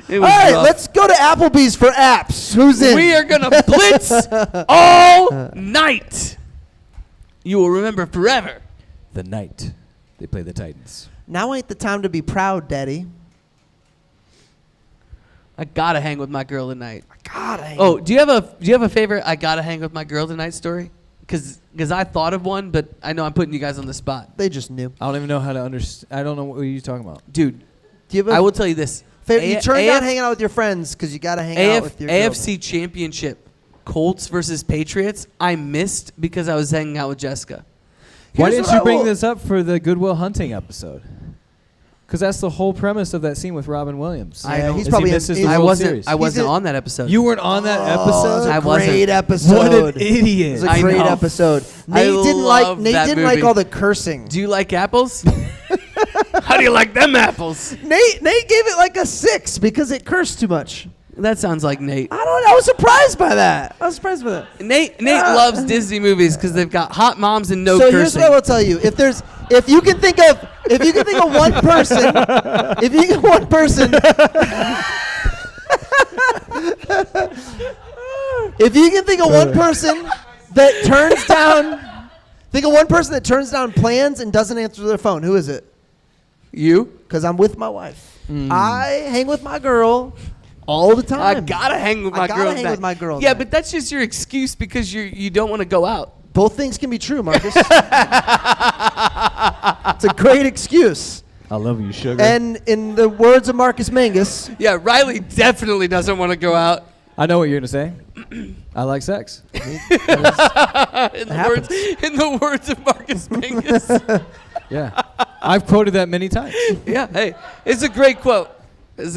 It All was right, rough. let's go to Applebee's for apps. Who's in? We are gonna blitz all night. You will remember forever. The night they play the Titans. Now ain't the time to be proud, Daddy. I gotta hang with my girl tonight. God, Oh, do you have a favorite I gotta hang with my girl tonight story? Because I thought of one, but I know I'm putting you guys on the spot. they just knew. I don't even know how to understand. I don't know what you're talking about. Dude, Do you have a I will tell you this. you turn down hanging out with your friends because you got to hang out with your girl. AFC Championship, Colts versus Patriots, I missed because I was hanging out with Jessica. Why Here's didn't what you I bring will- this up for the Goodwill Hunting episode? Because that's the whole premise of that scene with Robin Williams. I know. He's Is probably he misses in- the I World wasn't Series. in- on that episode. You weren't on that Oh, episode. it was I a wasn't. great episode. What an It idiot! was a I great know. episode. I Nate didn't love like that like movie. all the cursing. Do you like apples? How do you like them apples? Nate gave it like a 6 because it cursed too much. That sounds like Nate. I don't know. I was surprised by that. Nate loves Disney movies because they've got hot moms and no So cursing. here's what I will tell you: if you can think of one person, that turns down, plans and doesn't answer their phone. Who is it? You? Because I'm with my wife. I hang with my girl all the time. I gotta hang with my girl. hang with my girl. Yeah, tonight. but that's just your excuse because you don't want to go out. both things can be true, Marcus. It's a great excuse. I love you, sugar. And in the words of Marcus Mangus, Yeah, Riley definitely doesn't want to go out. I know what you're gonna say. I like sex. In the words of Marcus Mangus. Yeah, I've quoted that many times. Yeah, hey, it's a great quote. It's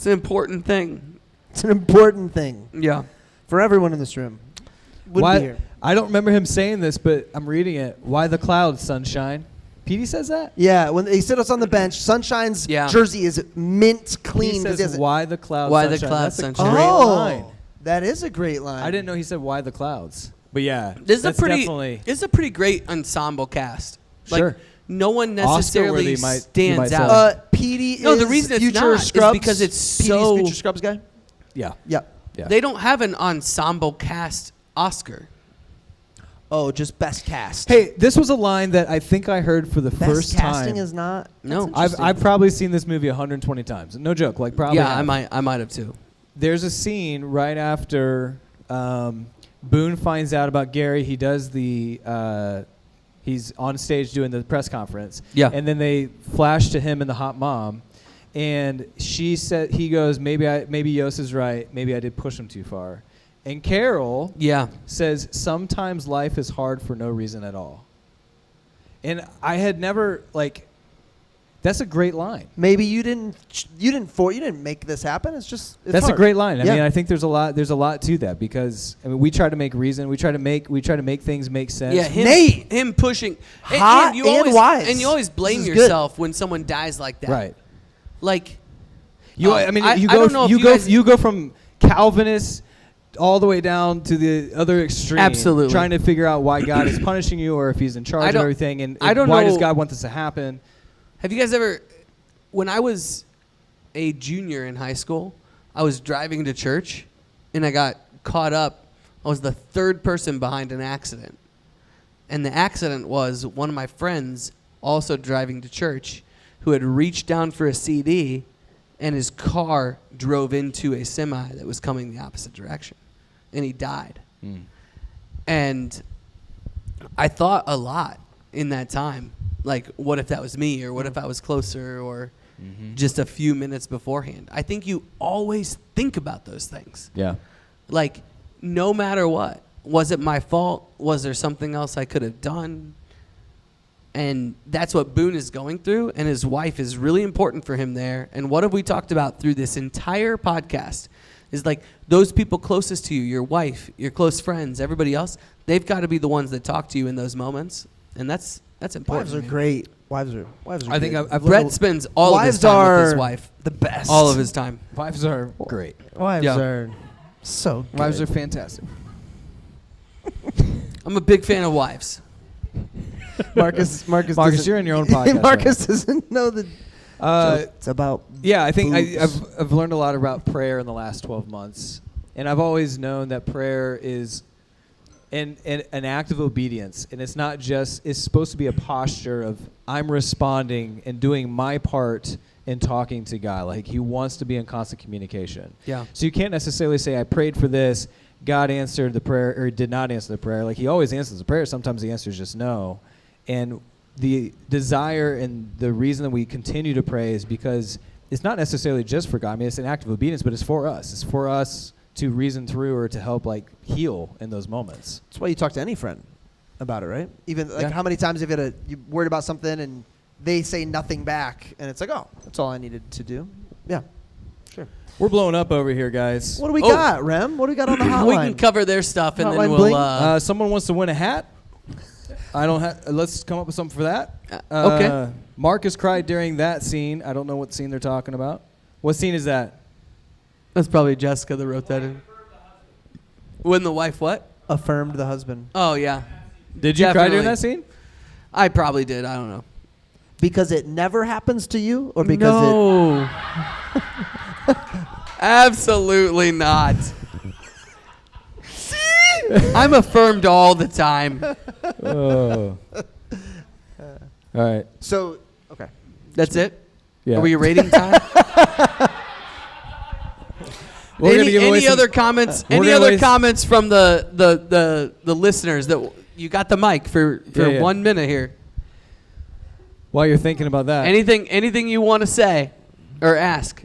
an important thing. it's an important thing Yeah. for everyone in this room. Wouldn't Why? be here. I don't remember him saying this, but I'm reading it. Why the clouds, sunshine? Petey says that. Yeah, when he sit us on the bench, Sunshine's Yeah. jersey is mint clean. He 'cause says, he has "Why the clouds? Why the sunshine?" clouds, That's sunshine. a great oh, line. that is a great line. I didn't know he said "Why the clouds," but yeah, This that's is definitely a pretty great ensemble cast. Like, Sure. no one necessarily Oscar-worthy, you stands might out. say. Petey No, is the reason it's future not is Scrubs. because it's Petey's so- future Scrubs guy. Yeah. Yeah. Yeah. They don't have an ensemble cast Oscar. Oh, just best cast. Hey, this was a line that I think I heard for the best first casting time. is not. No. that's I've interesting. probably seen this movie 120 times. No joke. Like probably. Yeah, have. I might have too. There's a scene right after Boone finds out about Gary. He does he's on stage doing the press conference. Yeah. And then they flash to him and the hot mom, and he goes, maybe Yos is right. Maybe I did push him too far. And Carol Yeah. says, sometimes life is hard for no reason at all. And I had never that's a great line. Maybe you didn't make this happen. It's That's hard. a great line. I Yeah. mean, I think there's a lot to that because I mean, we try to make reason, we try to make things make sense. Yeah, him pushing. Hot and wise. And you always blame This is good. yourself when someone dies like that. Right. Like, You, Oh, I mean, I you don't know if you guys- go from Calvinist all the way down to the other extreme. Absolutely. Trying to figure out why God is punishing you or if he's in charge of don't- everything. And I don't why know- does God want this to happen? Have you guys ever, when I was a junior in high school, I was driving to church and I got caught up. I was the third person behind an accident. And the accident was one of my friends also driving to church who had reached down for a CD and his car drove into a semi that was coming the opposite direction. And he died. And I thought a lot in that time. Like, what if that was me? Or what if I was closer? Or just a few minutes beforehand? I think you always think about those things. Yeah. Like, no matter what. Was it my fault? Was there something else I could have done? And that's what Boone is going through. And his wife is really important for him there. And what have we talked about through this entire podcast? Is like those people closest to you, your wife, your close friends, everybody else, they've got to be the ones that talk to you in those moments. And that's important. Wives are man. great. Wives are I think good. I've Brett spends all of his Wives time with his are wife. the best. All of his time. Wives are great. Wives Yeah. are so good. Wives are fantastic. I'm a big fan of wives. Marcus, Marcus, you're in your own podcast. Marcus doesn't know the it's about Yeah, I think boobs. I've learned a lot about prayer in the last 12 months. And I've always known that prayer is an act of obedience. And it's not just, it's supposed to be a posture of I'm responding and doing my part in talking to God. Like he wants to be in constant communication. Yeah. So you can't necessarily say, I prayed for this, God answered the prayer, or did not answer the prayer. Like he always answers the prayer. Sometimes the answer is just no. And the desire and the reason that we continue to pray is because it's not necessarily just for God. I mean, it's an act of obedience, but it's for us. It's for us to reason through or to help like heal in those moments. That's why you talk to any friend about it, right? Even like Yeah. how many times have you worried about something and they say nothing back, and it's like, oh, that's all I needed to do. Yeah, sure. We're blowing up over here, guys. What do we got, Rem? What do we got on the hotline? We can cover their stuff and Hotline then we'll. bling? Someone wants to win a hat. I don't have. Let's come up with something for that. Okay. Marcus cried during that scene. I don't know what scene they're talking about. What scene is that? That's probably Jessica that wrote that in. When the wife what? Affirmed the husband. Oh, yeah. Did you cry during Definitely. that scene? I probably did. I don't know. Because it never happens to you, or because No. Absolutely not. I'm affirmed all the time. Oh. All right. So, okay. That's it? Yeah. Are we rating time? We're gonna give away any some- other comments? We're Any gonna other waste- comments from the listeners that you got the mic for Yeah. 1 minute here? While you're thinking about that. Anything you want to say or ask?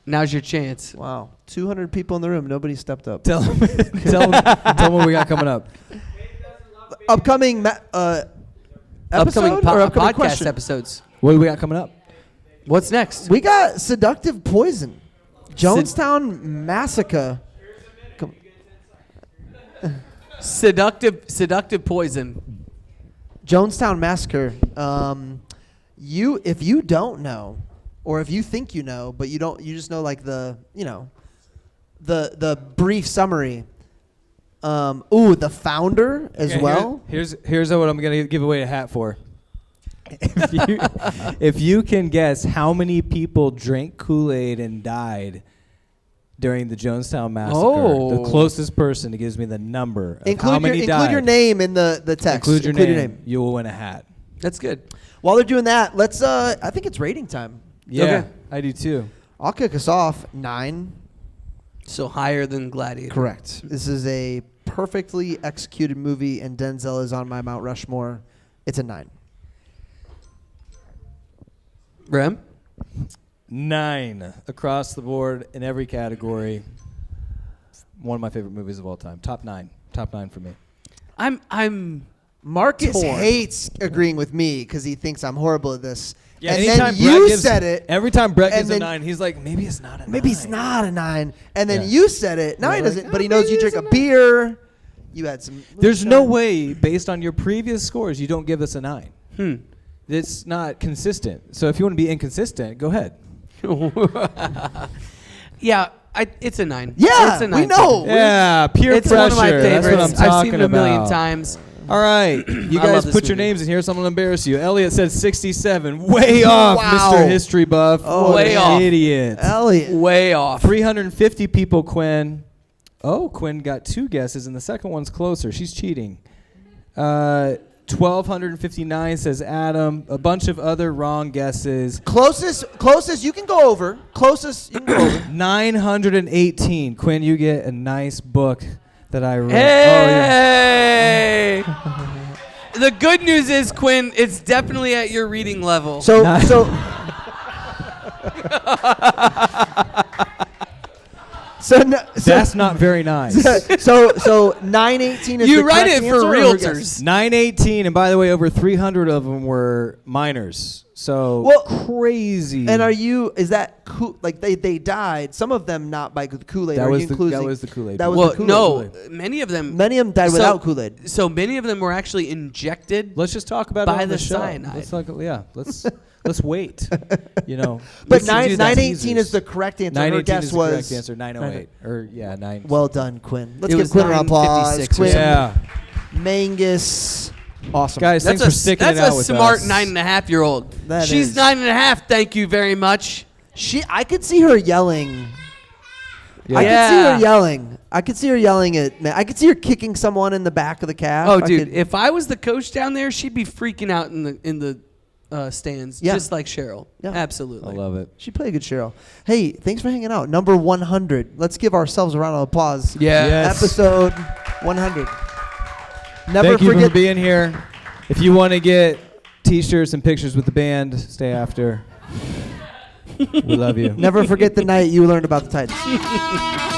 Now's your chance. Wow. 200 people in the room. Nobody stepped up. Tell them what we got coming up. Upcoming Upcoming episode or upcoming podcast question? episodes. What do we got coming up? What's next? We got Seductive Poison. Jonestown Massacre. Seductive poison. Jonestown Massacre. If you don't know, or if you think you know, but you don't, you just know like the brief summary. The founder as Okay, well. Here's what I'm gonna give away a hat for. If you can guess how many people drank Kool-Aid and died during the Jonestown Massacre, Oh. the closest person that gives me the number of how Include many your, died. include your name in the text. Include your name. You will win a hat. That's good. While they're doing that, let's. I think it's rating time. Yeah, Okay. I do too. I'll kick us off. 9. So higher than Gladiator. Correct. This is a perfectly executed movie, and Denzel is on my Mount Rushmore. It's a 9. Rem? 9 across the board in every category. One of my favorite movies of all time. Top 9 for me. I'm Marcus torn. hates agreeing with me because he thinks I'm horrible at this. Yeah, and anytime then Brett you gives- said it. Every time Brett and gives a then- 9, he's like, maybe it's not a 9. Maybe it's not a 9. And then Yeah. you said it. Now You're he like, doesn't, "Oh, but he knows maybe you it's drink a a beer. You had some. There's no moonshine. way, based on your previous scores, you don't give us a 9. It's not consistent. So if you want to be inconsistent, go ahead. Yeah, it's a 9. Yeah, it's a 9. we know. Yeah, peer It's pressure. one of my That's favorites. what I'm talking I've seen it a million about. times. All right, you I love guys this put your movie. names in here. Someone will embarrass you. Elliot said 67. Way off, Wow. Mr. History Buff. Oh, What way an off. idiot. Elliot. Way off. 350 people, Quinn. Oh, Quinn got 2 guesses, and the second one's closer. She's cheating. 1,259 says Adam. A bunch of other wrong guesses. Closest, you can go over. Closest, you can go over. 918. Quinn, you get a nice book that I read. Hey! The good news is, Quinn, it's definitely at your reading level. So, Nice. so, That's not very nice. so 918 is you the write correct it for answer, or her guess? realtors. 918, and by the way, over 300 of them were minors. So Well, crazy. And is that like they died? Some of them not by the Kool-Aid. That Are was you the- including? that was the Kool-Aid. That was Well, the Kool-Aid. no, many of them. Many of them died So- without Kool-Aid. So many of them were actually injected. Let's just talk about by it on the the show. cyanide. Let's talk, let's wait. You know. But let's do the 918 teasers. is the correct answer. 918 Her guess is the was correct answer. 908 or yeah, 9. Well done, Quinn. Let's It give was Quinn an applause. 9:56 or Quinn, Yeah, Mangus, awesome. guys, thanks for sticking it out That's with a smart us. 9.5-year-old. That She's is. 9.5. Thank you very much. I could see her yelling. Yeah. I could see Yeah. her yelling. I could see her yelling at. I could see her kicking someone in the back of the calf. Oh, I dude, could- if I was the coach down there, she'd be freaking out in the stands, Yeah. just like Cheryl. Yeah. Absolutely. I love it. she played good, Cheryl. Hey, thanks for hanging out. Number 100. Let's give ourselves a round of applause. Yeah. Yes. Episode 100. Never Thank you forget. for being here. If you want to get T-shirts and pictures with the band, stay after. We love you. Never forget the night you learned about the Titans.